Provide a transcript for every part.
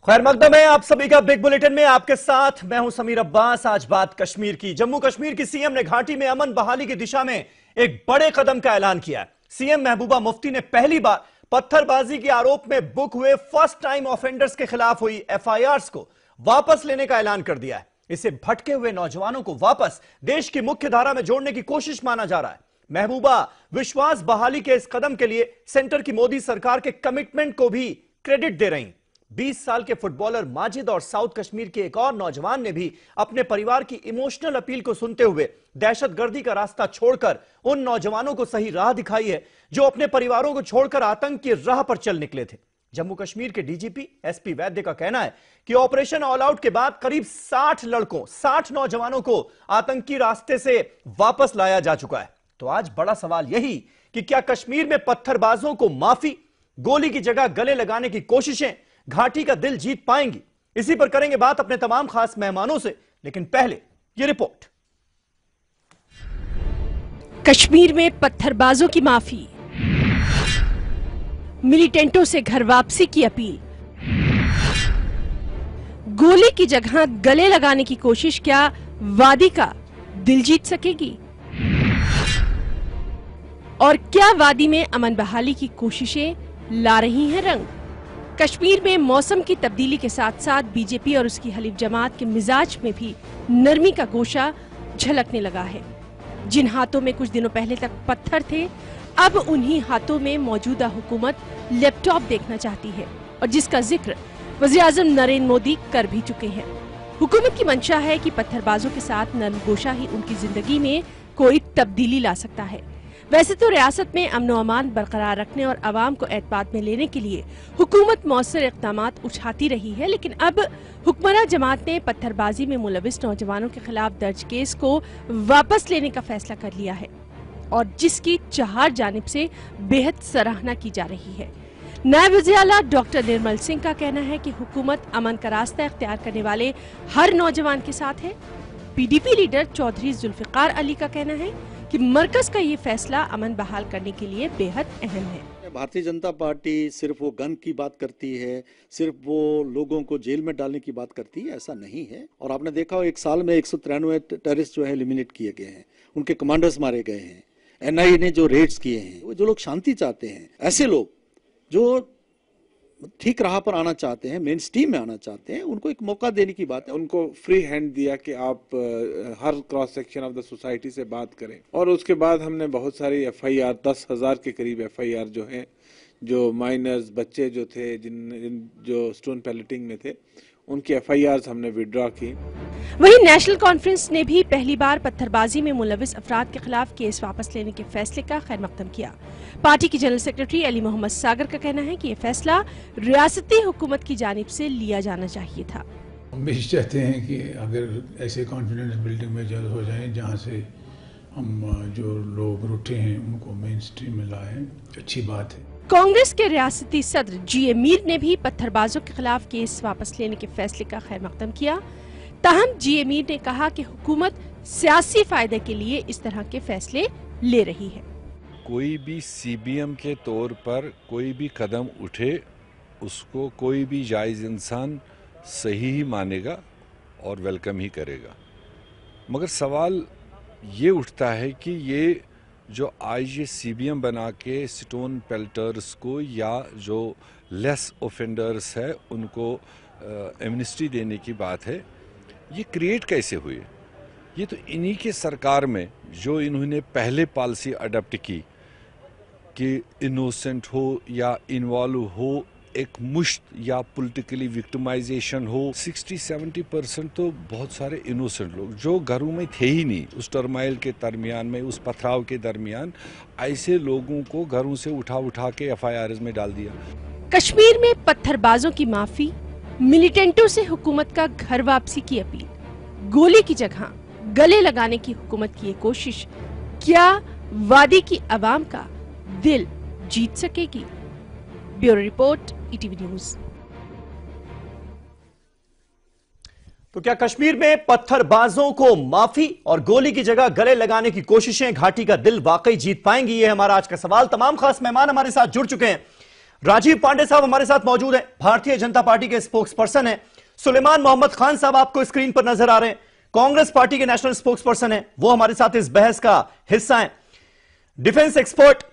खैर मकदम है आप सभी का बिग बुलेटिन में आपके साथ मैं हूं समीर अब्बास। आज बात कश्मीर की। जम्मू कश्मीर की सीएम ने घाटी में अमन बहाली की दिशा में एक बड़े कदम का ऐलान किया है। सीएम महबूबा मुफ्ती ने पहली बार पत्थरबाजी के आरोप में बुक हुए फर्स्ट टाइम ऑफेंडर्स के खिलाफ हुई एफआईआर्स को वापस लेने का ऐलान कर दिया है। इसे भटके हुए नौजवानों को वापस देश की मुख्य धारा में जोड़ने की कोशिश माना जा रहा है। महबूबा विश्वास बहाली के इस कदम के लिए सेंटर की मोदी सरकार के कमिटमेंट को भी क्रेडिट दे रही। 20 साल के फुटबॉलर माजिद और साउथ कश्मीर के एक और नौजवान ने भी अपने परिवार की इमोशनल अपील को सुनते हुए दहशतगर्दी का रास्ता छोड़कर उन नौजवानों को सही राह दिखाई है जो अपने परिवारों को छोड़कर आतंक की राह पर चल निकले थे। जम्मू कश्मीर के डीजीपी एसपी वैद्य का कहना है कि ऑपरेशन ऑल आउट के बाद करीब 60 नौजवानों को आतंकी रास्ते से वापस लाया जा चुका है। तो आज बड़ा सवाल यही कि क्या कश्मीर में पत्थरबाजों को माफी, गोली की जगह गले लगाने की कोशिशें घाटी का दिल जीत पाएंगी? इसी पर करेंगे बात अपने तमाम खास मेहमानों से, लेकिन पहले ये रिपोर्ट। कश्मीर में पत्थरबाजों की माफी, मिलिटेंटों से घर वापसी की अपील, गोली की जगह गले लगाने की कोशिश क्या वादी का दिल जीत सकेगी? और क्या वादी में अमन बहाली की कोशिशें ला रही हैं रंग? कश्मीर में मौसम की तब्दीली के साथ साथ बीजेपी और उसकी हलीफ जमात के मिजाज में भी नरमी का गोशा झलकने लगा है। जिन हाथों में कुछ दिनों पहले तक पत्थर थे, अब उन्हीं हाथों में मौजूदा हुकूमत लैपटॉप देखना चाहती है और जिसका जिक्र वज़ीर-ए-आज़म नरेंद्र मोदी कर भी चुके हैं। हुकूमत की मंशा है कि पत्थरबाजों के साथ नरम गोशा ही उनकी जिंदगी में कोई तब्दीली ला सकता है। वैसे तो रियासत में अमन व अमान बरकरार रखने और आवाम को एतमाद में लेने के लिए हुकूमत मौसर इक़दामात उठाती रही है, लेकिन अब हुक्मरान जमात ने पत्थरबाजी में मुलविस नौजवानों के खिलाफ दर्ज केस को वापस लेने का फैसला कर लिया है और जिसकी चार जानिब से बेहद सराहना की जा रही है। नायब वज़ीर-ए-आला डॉक्टर निर्मल सिंह का कहना है कि हुकूमत अमन का रास्ता इख्तियार करने वाले हर नौजवान के साथ है। पीडीपी लीडर चौधरी जुल्फिकार अली का कहना है कि मरकज का ये फैसला अमन बहाल करने के लिए बेहद अहम है। भारतीय जनता पार्टी सिर्फ वो गन की बात करती है, सिर्फ वो लोगों को जेल में डालने की बात करती है, ऐसा नहीं है। और आपने देखा हो एक साल में 193 टेररिस्ट जो है एलिमिनेट किए गए हैं, उनके कमांडर्स मारे गए हैं, एनआईए ने जो रेड्स किए हैं, वो जो लोग शांति चाहते हैं, ऐसे लोग जो ठीक राह पर आना चाहते हैं, मेन स्ट्रीम में आना चाहते हैं, उनको एक मौका देने की बात है। उनको फ्री हैंड दिया कि आप हर cross section of the society से बात करें और उसके बाद हमने बहुत सारी एफआईआर 10,000 के करीब एफआईआर जो हैं, जो माइनर्स बच्चे जो थे जो स्टोन पैलेटिंग में थे, उनकी एफआईआर्स हमने विड्रॉ की। वहीं नेशनल कॉन्फ्रेंस ने भी पहली बार पत्थरबाजी में मुलविस अफराद के खिलाफ केस वापस लेने के फैसले का खैर मकदम किया। पार्टी की जनरल सेक्रेटरी अली मोहम्मद सागर का कहना है कि ये फैसला रियासती हुकूमत की जानिब से लिया जाना चाहिए था। हम भी चाहते हैं कि अगर ऐसे कॉन्फिडेंस बिल्डिंग में जल्द हो जाए जहाँ से हम जो लोग रूठे हैं उनको मेन स्ट्रीम में लाएं, अच्छी बात है। कांग्रेस के रियासती सदर जी ए मीर ने भी पत्थरबाजों के खिलाफ केस वापस लेने के फैसले का खैर मकदम किया। ताहम जी ए मीर ने कहा कि हुकूमत सियासी फायदे के लिए इस तरह के फैसले ले रही है। कोई भी सीबीएम के तौर पर कोई भी कदम उठे, उसको कोई भी जायज़ इंसान सही ही मानेगा और वेलकम ही करेगा। मगर सवाल ये उठता है कि ये जो आज ये सीबीएम बना के स्टोन पेल्टर्स को या जो लेस ऑफेंडर्स है उनको एमनिस्टी देने की बात है, ये क्रिएट कैसे हुई? ये तो इन्हीं के सरकार में जो इन्होंने पहले पॉलिसी अडॉप्ट की कि इनोसेंट हो या इन्वॉल्व हो, एक मुश्त या पॉलिटिकली विक्टिमाइजेशन हो। 60-70% तो बहुत सारे इनोसेंट लोग जो घरों में थे ही नहीं, उस टर्माइल के दरमियान में, उस पथराव के दरमियान, ऐसे लोगों को घरों से उठा के एफआईआर में डाल दिया। कश्मीर में पत्थरबाजों की माफी, मिलिटेंटों से हुकूमत का घर वापसी की अपील, गोली की जगह गले लगाने की हुकूमत की ये कोशिश क्या वादी की आवाम का दिल जीत सकेगी? Bureau report, ETV news. तो क्या कश्मीर में पत्थरबाजों को माफी और गोली की जगह गले लगाने की कोशिशें घाटी का दिल वाकई जीत पाएंगी? ये हमारा आज का सवाल। तमाम खास मेहमान हमारे साथ जुड़ चुके हैं। राजीव पांडे साहब हमारे साथ मौजूद हैं, भारतीय जनता पार्टी के स्पोक्स पर्सन हैं। सुलेमान मोहम्मद खान साहब आपको स्क्रीन पर नजर आ रहे हैं, कांग्रेस पार्टी के नेशनल स्पोक्स पर्सन हैं, वो हमारे साथ इस बहस का हिस्सा हैं। Defence expert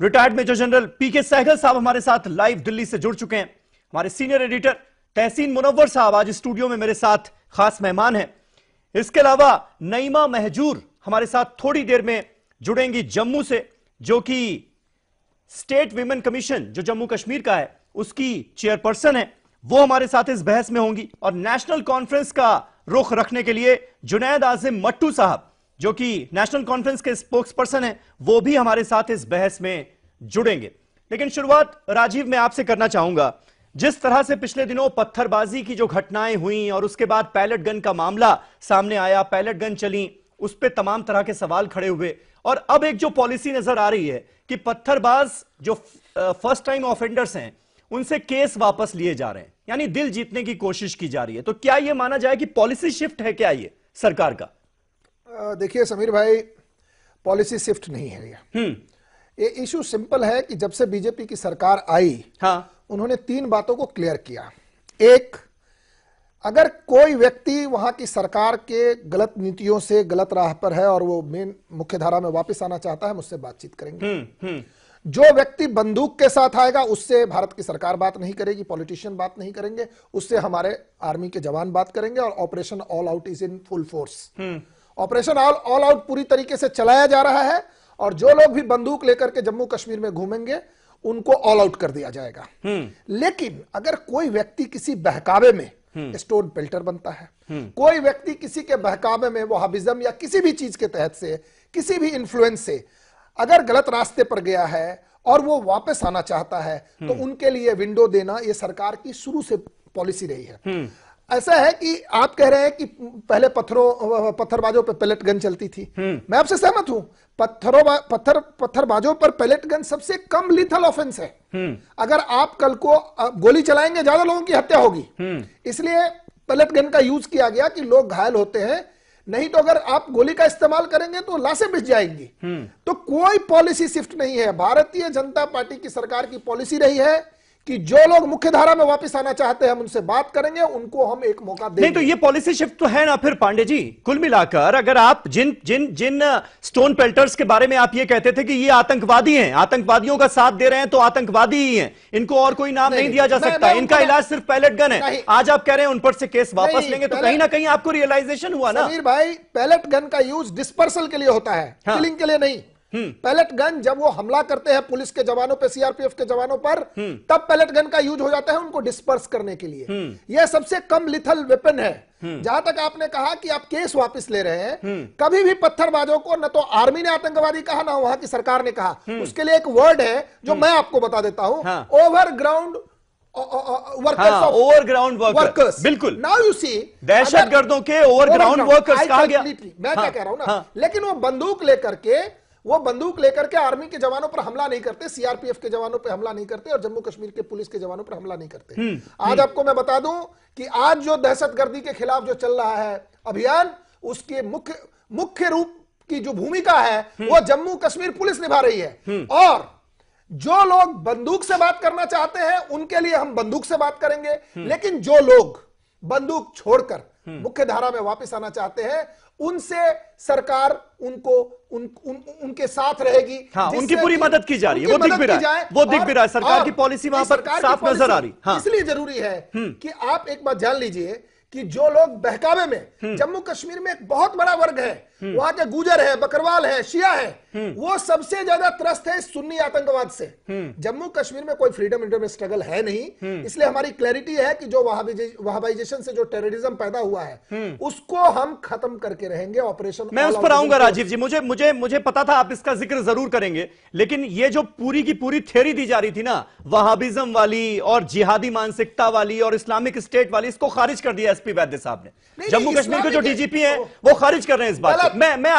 retired major general PK Sehgal साहब हमारे साथ लाइव दिल्ली से जुड़ चुके हैं। हमारे सीनियर एडिटर तहसीन मुनव्वर साहब आज स्टूडियो में मेरे साथ खास मेहमान हैं। इसके अलावा नईमा महजूर हमारे साथ थोड़ी देर में जुड़ेंगी जम्मू से, जो कि स्टेट विमेन कमीशन जो जम्मू कश्मीर का है उसकी चेयरपर्सन है, वो हमारे साथ इस बहस में होंगी। और नेशनल कॉन्फ्रेंस का रुख रखने के लिए जुनैद आजिम मट्टू साहब जो कि नेशनल कॉन्फ्रेंस के स्पोक्स पर्सन हैं, वो भी हमारे साथ इस बहस में जुड़ेंगे। लेकिन शुरुआत राजीव मैं आपसे करना चाहूंगा। जिस तरह से पिछले दिनों पत्थरबाजी की जो घटनाएं हुई और उसके बाद पैलेट गन का मामला सामने आया, पैलेट गन चली, उस पर तमाम तरह के सवाल खड़े हुए, और अब एक जो पॉलिसी नजर आ रही है कि पत्थरबाज जो फर्स्ट टाइम ऑफेंडर्स हैं उनसे केस वापस लिए जा रहे हैं, यानी दिल जीतने की कोशिश की जा रही है। तो क्या यह माना जाए कि पॉलिसी शिफ्ट है क्या ये सरकार का? देखिए समीर भाई, पॉलिसी शिफ्ट नहीं है ये इशू सिंपल है कि जब से बीजेपी की सरकार आई, हाँ, उन्होंने 3 बातों को क्लियर किया। एक, अगर कोई व्यक्ति वहां की सरकार के गलत नीतियों से गलत राह पर है और वो मेन मुख्य धारा में वापस आना चाहता है, मुझसे बातचीत करेंगे। जो व्यक्ति बंदूक के साथ आएगा उससे भारत की सरकार बात नहीं करेगी, पॉलिटिशियन बात नहीं करेंगे, उससे हमारे आर्मी के जवान बात करेंगे। और operation all out is in full force. Operation all out पूरी तरीके से चलाया जा रहा है, और जो लोग भी बंदूक लेकर के जम्मू कश्मीर में घूमेंगे उनको ऑल आउट कर दिया जाएगा। लेकिन अगर कोई व्यक्ति किसी बहकावे में स्टोन पेल्टर बनता है, कोई व्यक्ति किसी के बहकावे में वहाबिज्म या किसी भी चीज के तहत से, किसी भी इन्फ्लुएंस से अगर गलत रास्ते पर गया है और वो वापस आना चाहता है, तो उनके लिए विंडो देना ये सरकार की शुरू से पॉलिसी रही है। ऐसा है कि आप कह रहे हैं कि पहले पत्थरबाजों पर पैलेट गन चलती थी, मैं आपसे सहमत हूं। पत्थरबाजों पर पैलेट गन सबसे कम लीथल ऑफेंस है। अगर आप कल को गोली चलाएंगे ज्यादा लोगों की हत्या होगी, इसलिए पैलेट गन का यूज किया गया कि लोग घायल होते हैं। नहीं तो अगर आप गोली का इस्तेमाल करेंगे तो लाशें बिछ जाएंगी। तो कोई पॉलिसी शिफ्ट नहीं है। भारतीय जनता पार्टी की सरकार की पॉलिसी रही है कि जो लोग मुख्य धारा में वापस आना चाहते हैं हम उनसे बात करेंगे, उनको हम एक मौका देंगे। नहीं तो ये पॉलिसी शिफ्ट तो है ना फिर पांडे जी। कुल मिलाकर अगर आप जिन स्टोन पेल्टर्स के बारे में आप ये कहते थे कि ये आतंकवादी हैं, आतंकवादियों का साथ दे रहे हैं, तो आतंकवादी ही हैं, इनको और कोई नाम नहीं दिया जा सकता, इनका इलाज सिर्फ पैलेट गन है। आज आप कह रहे हैं उन पर से केस वापस लेंगे, तो कहीं ना कहीं आपको रियलाइजेशन हुआ ना। समीर भाई, पैलेट गन का यूज डिस्पर्सल के लिए होता है, किलिंग के लिए नहीं। पैलेट गन जब वो हमला करते हैं पुलिस के जवानों पे, सीआरपीएफ के जवानों पर, तब पैलेट गन का यूज हो जाता है उनको डिस्पर्स करने के लिए। यह सबसे कम लिथल वेपन है। जहां तक आपने कहा कि आप केस वापस ले रहे हैं, कभी भी पत्थरबाजों को न तो आर्मी ने आतंकवादी कहा ना वहां की सरकार ने कहा। उसके लिए एक वर्ड है जो मैं आपको बता देता हूं, ओवरग्राउंड ओवरग्राउंड वर्कर्स। बिल्कुल। नाउ यू सी, दहशतगर्दों के ओवरग्राउंड वर्कर्स कहा गया। मैं क्या कह रहा हूं ना, लेकिन वो बंदूक लेकर के आर्मी के जवानों पर हमला नहीं करते, सीआरपीएफ के जवानों पर हमला नहीं करते, और जम्मू कश्मीर के पुलिस के जवानों पर हमला नहीं करते। आज आपको मैं बता दूं कि आज जो दहशतगर्दी के खिलाफ जो चल रहा है अभियान, उसके मुख्य रूप की जो भूमिका है वो जम्मू कश्मीर पुलिस निभा रही है। और जो लोग बंदूक से बात करना चाहते हैं उनके लिए हम बंदूक से बात करेंगे, लेकिन जो लोग बंदूक छोड़कर मुख्य धारा में वापस आना चाहते हैं उनसे सरकार उनके साथ रहेगी। हाँ, उनकी पूरी मदद की जा रही है, वो दिख भी रहा है। सरकार की पॉलिसी वहां पर साफ नजर आ रही। हाँ। इसलिए जरूरी है कि आप एक बात जान लीजिए कि जो लोग बहकावे में, जम्मू कश्मीर में एक बहुत बड़ा वर्ग है, वहां के गुजर है, बकरवाल है, शिया है, वो सबसे ज्यादा त्रस्त है सुन्नी आतंकवाद से। जम्मू कश्मीर में कोई फ्रीडम इंटर स्ट्रगल है नहीं, इसलिए हमारी क्लैरिटी है कि जो वहाबाइजेशन से जो टेररिज्म पैदा हुआ है उसको हम खत्म करके रहेंगे। ऑपरेशन मैं उस पर आऊंगा राजीव जी, मुझे पता था आप इसका जिक्र जरूर करेंगे, लेकिन ये जो पूरी की पूरी थ्योरी दी जा रही थी ना, वहाबिज्म वाली और जिहादी मानसिकता वाली और इस्लामिक स्टेट वाली, इसको खारिज कर दिया एसपी वैद्य साहब ने। जम्मू कश्मीर के जो डीजीपी हैं वो खारिज कर रहे हैं इस बात को। मैं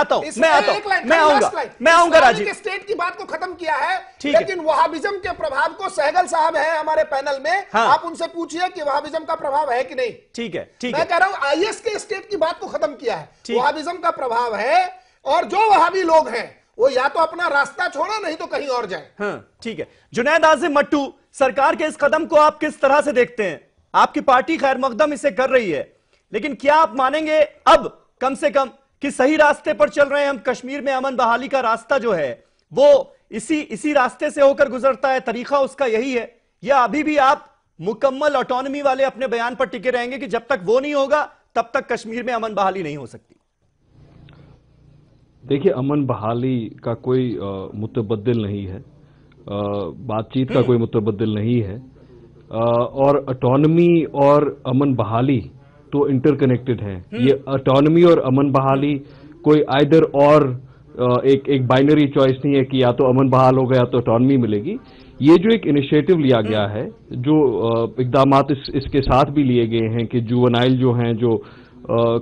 आऊंगा राजीव। स्टेट की बात को खत्म किया है, लेकिन वहाबिज्म के प्रभाव को सहगल साहब है हमारे पैनल में, हाँ। आप उनसे पूछिए कि वहाबिज्म का प्रभाव है कि नहीं। ठीक है, मैं कह रहा हूं आईएस के स्टेट की बात को खत्म किया है, वहाबिज्म का प्रभाव है, और जो वहाबी लोग हैं वो या तो अपना रास्ता छोड़ो नहीं तो कहीं और जाए। हाँ, ठीक है। जुनैद आजिम मट्टू सरकार के इस कदम को आप किस तरह से देखते हैं? आपकी पार्टी खैर मकदम इसे कर रही है, लेकिन क्या आप मानेंगे अब कम से कम कि सही रास्ते पर चल रहे हैं हम? कश्मीर में अमन बहाली का रास्ता जो है वो इसी रास्ते से होकर गुजरता है, तरीका उसका यही है, या अभी भी आप मुकम्मल ऑटोनॉमी वाले अपने बयान पर टिके रहेंगे कि जब तक वो नहीं होगा तब तक कश्मीर में अमन बहाली नहीं हो सकती? देखिए, अमन बहाली का कोई मुतबद्दिल नहीं है, बातचीत का कोई मुतबद्दिल नहीं है, और ऑटोनॉमी और अमन बहाली तो इंटरकनेक्टेड हैं। ये ऑटोनॉमी और अमन बहाली कोई आइदर और एक बाइनरी चॉइस नहीं है कि या तो अमन बहाल हो गया तो ऑटोनॉमी मिलेगी। ये जो एक इनिशिएटिव लिया गया है, जो इकदामात इसके साथ भी लिए गए हैं कि जुवेनाइल जो हैं, जो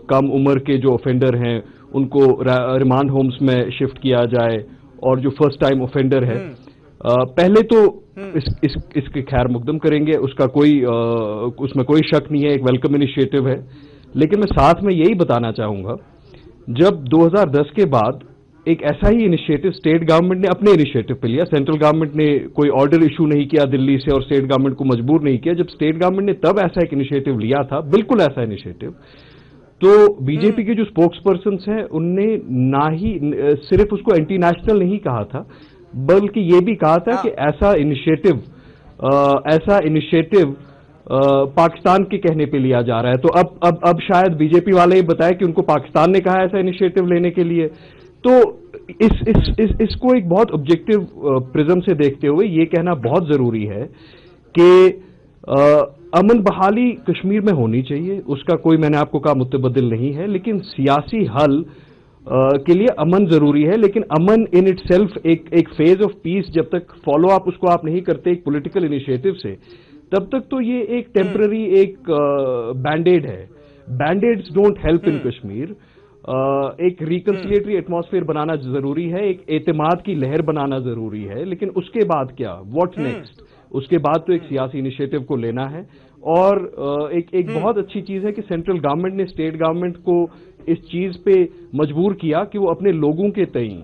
कम उम्र के जो ऑफेंडर हैं उनको रिमांड होम्स में शिफ्ट किया जाए, और जो फर्स्ट टाइम ऑफेंडर है पहले तो इसके खैर मुकदम करेंगे, उसका उसमें कोई शक नहीं है, एक वेलकम इनिशिएटिव है। लेकिन मैं साथ में यही बताना चाहूंगा, जब 2010 के बाद एक ऐसा ही इनिशिएटिव स्टेट गवर्नमेंट ने अपने इनिशिएटिव पे लिया, सेंट्रल गवर्नमेंट ने कोई ऑर्डर इशू नहीं किया दिल्ली से और स्टेट गवर्नमेंट को मजबूर नहीं किया, जब स्टेट गवर्नमेंट ने तब ऐसा एक इनिशिएटिव लिया था, बिल्कुल ऐसा इनिशिएटिव, तो बीजेपी के जो स्पोक्स पर्सन हैं उनने ना ही सिर्फ उसको एंटी नेशनल नहीं कहा था, बल्कि ये भी कहा था कि ऐसा इनिशिएटिव पाकिस्तान के कहने पे लिया जा रहा है। तो अब शायद बीजेपी वाले ही बताए कि उनको पाकिस्तान ने कहा ऐसा इनिशिएटिव लेने के लिए। तो इसको एक बहुत ऑब्जेक्टिव प्रिज्म से देखते हुए ये कहना बहुत जरूरी है कि अमन बहाली कश्मीर में होनी चाहिए, उसका कोई, मैंने आपको कहा, मुतबद्दिल नहीं है, लेकिन सियासी हल के लिए अमन जरूरी है। लेकिन अमन इन इट सेल्फ एक फेज ऑफ पीस जब तक फॉलो अप उसको आप नहीं करते एक पॉलिटिकल इनिशिएटिव से, तब तक तो ये एक टेम्पररी एक बैंडेड है। बैंडेड्स डोंट हेल्प इन कश्मीर। एक रिकंसिलिएटरी एटमॉस्फेयर बनाना जरूरी है, एक एतमाद की लहर बनाना जरूरी है, लेकिन उसके बाद क्या, व्हाट नेक्स्ट? उसके बाद तो एक सियासी इनिशिएटिव को लेना है। और एक बहुत अच्छी चीज है कि सेंट्रल गवर्नमेंट ने स्टेट गवर्नमेंट को इस चीज पे मजबूर किया कि वो अपने लोगों के तई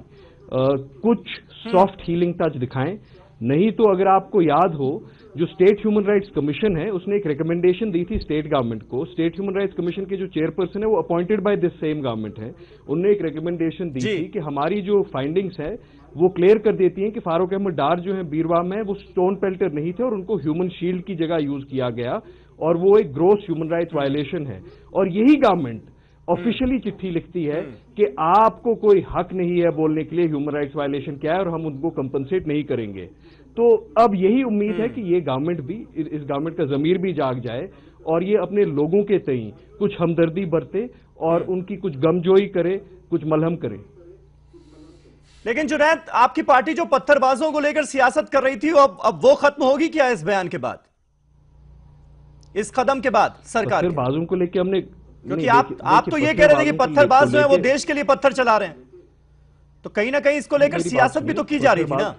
कुछ सॉफ्ट हीलिंग टच दिखाएं। नहीं तो अगर आपको याद हो, जो स्टेट ह्यूमन राइट्स कमीशन है उसने एक रिकमेंडेशन दी थी स्टेट गवर्नमेंट को। स्टेट ह्यूमन राइट्स कमीशन के जो चेयरपर्सन है वो appointed by this same government है। उन्होंने एक रिकमेंडेशन दी थी कि हमारी जो फाइंडिंग्स है वो क्लियर कर देती हैं कि फारूक अहमद डार जो है बीरवा में वो स्टोन पेल्टर नहीं थे और उनको ह्यूमन शील्ड की जगह यूज किया गया, और वो एक ग्रोस ह्यूमन राइट्स वायलेशन है। और यही गवर्नमेंट ऑफिशियली चिट्ठी लिखती है कि आपको कोई हक नहीं है बोलने के लिए ह्यूमन राइट्स वायलेशन क्या है और हम उनको कंपनसेट नहीं करेंगे। तो अब यही उम्मीद है कि ये गवर्नमेंट भी, इस गवर्नमेंट का जमीर भी जाग जाए और ये अपने लोगों के तई कुछ हमदर्दी बरते और उनकी कुछ गमजोई करे, कुछ मलहम करे। लेकिन जुनैद, आपकी पार्टी जो पत्थरबाजों को लेकर सियासत कर रही थी, अब वो खत्म होगी क्या इस बयान के बाद, इस कदम के बाद सरकार? पत्थरबाजों को लेकर हमने, क्योंकि आप तो ये कह रहे थे कि पत्थरबाज जो है वो देश के लिए पत्थर चला रहे हैं, तो कहीं ना कहीं इसको लेकर सियासत भी तो की जा रही थी ना?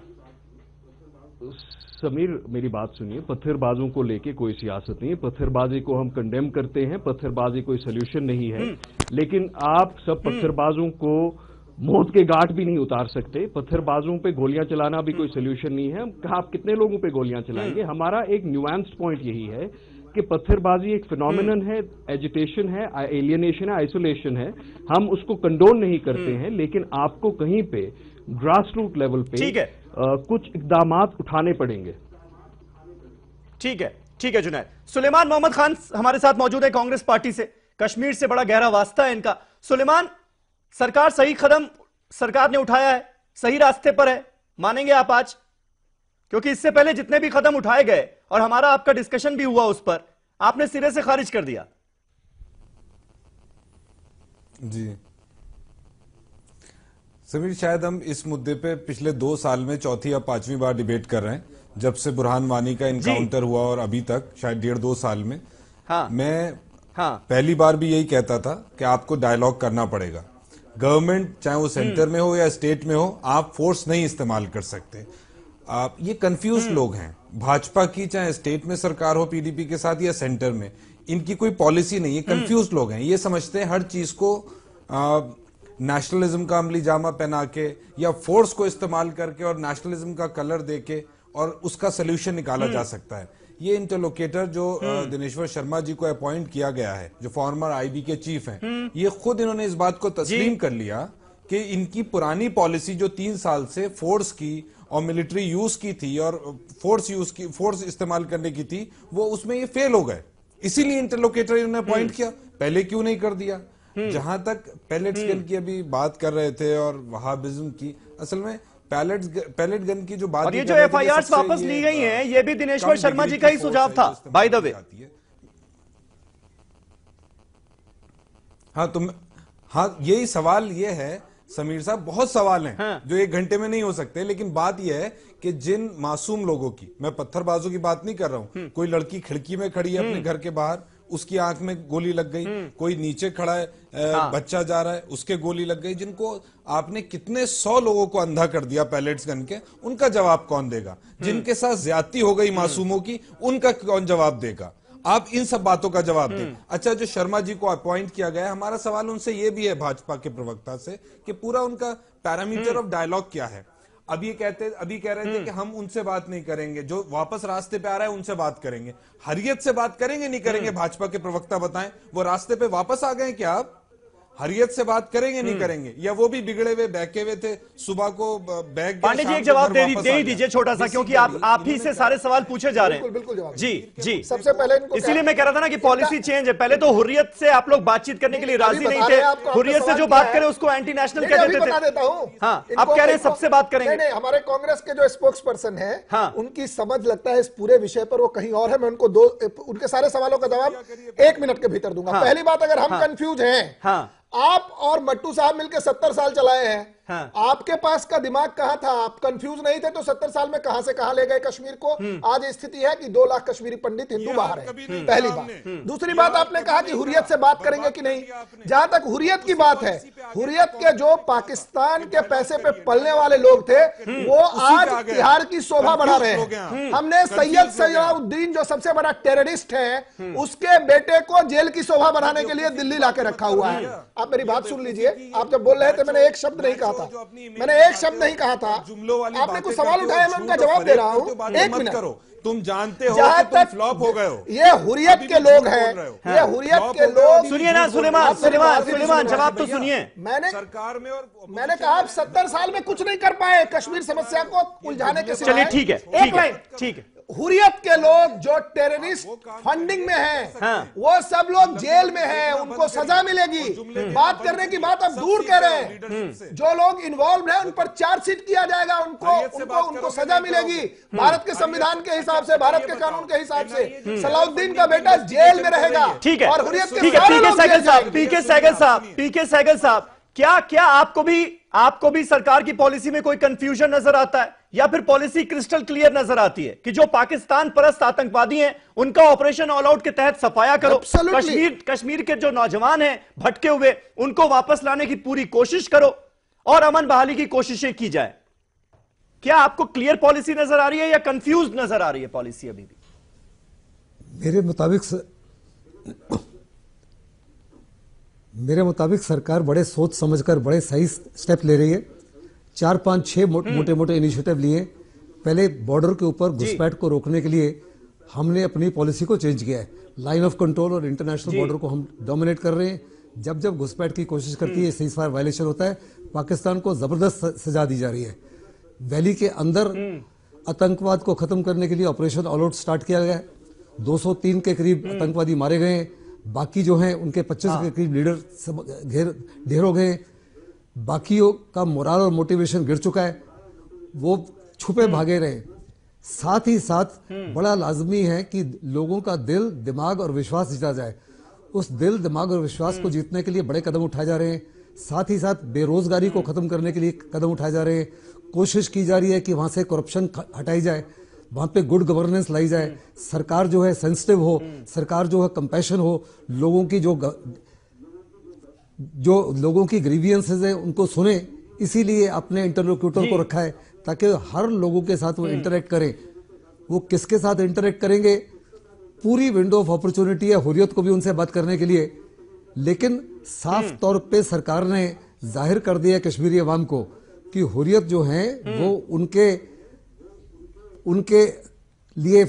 समीर, मेरी बात सुनिए, पत्थरबाजों को लेके कोई सियासत नहीं है। पत्थरबाजी को हम कंडेम करते हैं, पत्थरबाजी कोई सोल्यूशन नहीं है। लेकिन आप सब पत्थरबाजों को मौत के घाट भी नहीं उतार सकते। पत्थरबाजों पे गोलियां चलाना भी कोई सोल्यूशन नहीं है। आप कितने लोगों पे गोलियां चलाएंगे? हमारा एक न्यूएंस्ड पॉइंट यही है कि पत्थरबाजी एक फिनोमिनन है, एजिटेशन है, एलियनेशन है, आइसोलेशन है। हम उसको कंडोन नहीं करते हैं, लेकिन आपको कहीं पे ग्रास रूट लेवल पे कुछ इकदामात उठाने पड़ेंगे। ठीक है जुनैद। सुलेमान मोहम्मद खान हमारे साथ मौजूद है कांग्रेस पार्टी से, कश्मीर से बड़ा गहरा वास्ता है इनका। सुलेमान, सरकार सही कदम सरकार ने उठाया है, सही रास्ते पर है, मानेंगे आप आज? क्योंकि इससे पहले जितने भी कदम उठाए गए और हमारा आपका डिस्कशन भी हुआ उस पर, आपने सिरे से खारिज कर दिया। जी समीर, शायद हम इस मुद्दे पे पिछले 2 साल में चौथी या 5वीं बार डिबेट कर रहे हैं, जब से बुरहान वानी का इनकाउंटर हुआ और अभी तक शायद 1.5-2 साल में। मैं पहली बार भी यही कहता था कि आपको डायलॉग करना पड़ेगा। गवर्नमेंट चाहे वो सेंटर में हो या स्टेट में हो, आप फोर्स नहीं इस्तेमाल कर सकते। आप ये कंफ्यूज लोग हैं, भाजपा की चाहे स्टेट में सरकार हो पीडीपी के साथ या सेंटर में, इनकी कोई पॉलिसी नहीं है। कंफ्यूज लोग हैं, ये समझते हैं हर चीज को नेशनलिज्म का अमली जामा पहना के या फोर्स को इस्तेमाल करके और नेशनलिज्म का कलर देके और उसका सोल्यूशन निकाला जा सकता है। ये इंटरलोकेटर जो दिनेश्वर शर्मा जी को अपॉइंट किया गया है, जो फॉर्मर आईबी के चीफ हैं, ये खुद इन्होंने इस बात को तस्लीम कर लिया कि इनकी पुरानी पॉलिसी जो 3 साल से फोर्स की और मिलिट्री यूज की थी और फोर्स इस्तेमाल करने की थी, वो उसमें ये फेल हो गए। इसीलिए इंटरलोकेटर इन्होंने अपॉइंट किया। पहले क्यों नहीं कर दिया? जहां तक पैलेट्स गन की अभी बात कर रहे थे और वहाबिज्म की, असल में पैलेट गन की जो बात, और ये जो एफआईआर वापस ली गई हैं, ये भी दिनेश्वर शर्मा जी का ही सुझाव था बाय द वे। हाँ, यही सवाल ये है समीर साहब, बहुत सवाल हैं जो 1 घंटे में नहीं हो सकते, लेकिन बात यह है कि जिन मासूम लोगों की, मैं पत्थरबाजों की बात नहीं कर रहा हूं, कोई लड़की खिड़की में खड़ी है अपने घर के बाहर, उसकी आंख में गोली लग गई, कोई नीचे खड़ा है, बच्चा जा रहा है, उसके गोली लग गई, जिनको आपने कितने 100 लोगों को अंधा कर दिया पैलेट्स गन के, उनका जवाब कौन देगा? जिनके साथ ज्यादती हो गई मासूमों की, उनका कौन जवाब देगा? आप इन सब बातों का जवाब दें। अच्छा, जो शर्मा जी को अपॉइंट किया गया है, हमारा सवाल उनसे यह भी है, भाजपा के प्रवक्ता से, कि पूरा उनका पैरामीटर ऑफ डायलॉग क्या है? अभी कह रहे थे कि हम उनसे बात नहीं करेंगे, जो वापस रास्ते पे आ रहा है उनसे बात करेंगे। हरियत से बात करेंगे नहीं करेंगे? भाजपा के प्रवक्ता बताएं, वो रास्ते पे वापस आ गए क्या? आप हरियत से बात करेंगे नहीं करेंगे, या वो भी बिगड़े हुए बहके हुए थे, सुबह को बैग? पांडे जी एक जवाब दे ही दीजिए छोटा सा, क्योंकि आप ही से सारे सवाल पूछे जा रहे हैं। बिल्कुल जवाब जी। सबसे पहले इसीलिए मैं कह रहा था ना कि पॉलिसी चेंज है। पहले तो हुर्रियत से आप लोग बातचीत करने के लिए राजी नहीं थे, हुर्रियत से जो बात करे उसको एंटी नेशनल कह देते थे। देता हूं, हाँ, आप कह रहे हैं सबसे बात करेंगे। नहीं, हमारे कांग्रेस के जो स्पोक्स पर्सन है, उनकी समझ लगता है इस पूरे विषय पर वो कहीं और है। मैं उनको उनके सारे सवालों का जवाब 1 मिनट के भीतर दूंगा। पहली बात, अगर हम कंफ्यूज हैं, आप और मट्टू साहब मिलकर 70 साल चलाए हैं, आपके पास का दिमाग कहां था? आप कंफ्यूज नहीं थे तो 70 साल में कहां से कहां ले गए कश्मीर को? आज स्थिति है कि 2 लाख कश्मीरी पंडित हिंदू बाहर है, पहली बात। दूसरी बात, आपने कहा कि हुर्रियत से बात करेंगे कि नहीं। जहां तक हुर्रियत की बात है, हुर्रियत के जो पाकिस्तान के पैसे पे पलने वाले लोग थे, वो आज बिहार की शोभा बढ़ा रहे हैं। हमने सैयद सलाउद्दीन, जो सबसे बड़ा टेररिस्ट है, उसके बेटे को जेल की शोभा बढ़ाने के लिए दिल्ली लाके रखा हुआ है। आप मेरी बात सुन लीजिए। आप जब बोल रहे थे, मैंने एक शब्द नहीं कहा था, मैंने एक शब्द नहीं कहा था। आपने कुछ सवाल उठाया, मैं उनका जवाब दे रहा हूं। 1 मिनट करो। तुम जानते हो कि तुम फ्लॉप हो गए हो। ये हुर्रियत के लोग हैं, ये हुर्रियत के लोग। सुनिए ना सुलेमान, जवाब तो सुनिए। मैंने सरकार में और मैंने कहा आप 70 साल में कुछ नहीं कर पाए कश्मीर समस्या को उलझाने के सिवाय। चलिए ठीक है। हुर्रियत के लोग जो टेररिस्ट फंडिंग में हैं, वो सब लोग जेल में हैं, उनको सजा मिलेगी। बात करने की बात अब दूर कह रहे हैं। जो लोग इन्वॉल्व हैं उन पर चार्जशीट किया जाएगा, उनको सजा मिलेगी भारत के संविधान के हिसाब से, भारत के कानून के हिसाब से। सलाउद्दीन का बेटा जेल में रहेगा। ठीक है, और हुर्रियत के पीके सहगल साहब, क्या आपको भी सरकार की पॉलिसी में कोई कंफ्यूजन नजर आता है, या फिर पॉलिसी क्रिस्टल क्लियर नजर आती है कि जो पाकिस्तान परस्त आतंकवादी हैं उनका ऑपरेशन ऑल आउट के तहत सफाया करो, कश्मीर के जो नौजवान हैं भटके हुए, उनको वापस लाने की पूरी कोशिश करो और अमन बहाली की कोशिशें की जाए? क्या आपको क्लियर पॉलिसी नजर आ रही है या कंफ्यूज नजर आ रही है पॉलिसी अभी भी? मेरे मुताबिक सरकार बड़े सोच समझकर बड़े सही स्टेप ले रही है। 4, 5, 6 मोटे मोटे इनिशिएटिव लिए। पहले बॉर्डर के ऊपर घुसपैठ को रोकने के लिए हमने अपनी पॉलिसी को चेंज किया है। लाइन ऑफ कंट्रोल और इंटरनेशनल बॉर्डर को हम डोमिनेट कर रहे हैं। जब घुसपैठ की कोशिश करती है, सीज़फायर वायलेशन होता है, पाकिस्तान को जबरदस्त सजा दी जा रही है। वैली के अंदर आतंकवाद को खत्म करने के लिए ऑपरेशन ऑल आउट स्टार्ट किया गया है। 203 के करीब आतंकवादी मारे गए हैं। बाकी जो हैं उनके 25 के करीब लीडर ढेर हो गए। बाकियों का मोराल और मोटिवेशन गिर चुका है, वो छुपे भागे रहे। साथ ही साथ बड़ा लाजमी है कि लोगों का दिल, दिमाग और विश्वास जीता जाए। उस दिल, दिमाग और विश्वास को जीतने के लिए बड़े कदम उठाए जा रहे हैं। साथ ही साथ बेरोजगारी को खत्म करने के लिए कदम उठाए जा रहे हैं। कोशिश की जा रही है कि वहां से करप्शन हटाई जाए, वहां पे गुड गवर्नेंस लाई जाए। सरकार जो है सेंसिटिव हो, सरकार जो है कंपैशन हो, लोगों की जो लोगों की ग्रीवियंसेस है उनको सुने। इसीलिए अपने इंटरलोक्यूटर को रखा है ताकि हर लोगों के साथ वो इंटरेक्ट करें। वो किसके साथ इंटरेक्ट करेंगे, पूरी विंडो ऑफ अपॉर्चुनिटी है हुर्रियत को भी उनसे बात करने के लिए। लेकिन साफ तौर पे सरकार ने जाहिर कर दिया कश्मीरी अवाम को कि हुर्रियत जो है वो उनके उनके लिए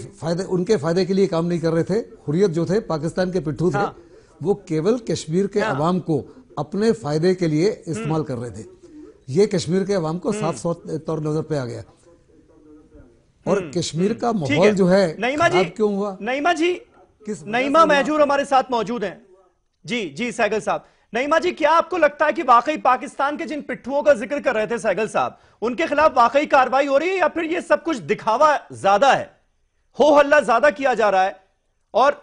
उनके फायदे के लिए काम नहीं कर रहे थे। हुर्रियत जो थे, पाकिस्तान के पिट्ठू थे, वो केवल कश्मीर के अवाम को अपने फायदे के लिए इस्तेमाल कर रहे थे। ये कश्मीर के अवाम को साफ तौर नजर पे आ गया। और कश्मीर का माहौल जो है खराब क्यों हुआ? नईमा जी, नईमा महजूर हमारे साथ मौजूद हैं। जी सहगल साहब, नईमा जी, क्या आपको लगता है कि वाकई पाकिस्तान के जिन पिट्ठुओं का जिक्र कर रहे थे सहगल साहब, उनके खिलाफ वाकई कार्रवाई हो रही है, या फिर ये सब कुछ दिखावा ज्यादा है, हो हल्ला ज्यादा किया जा रहा है, और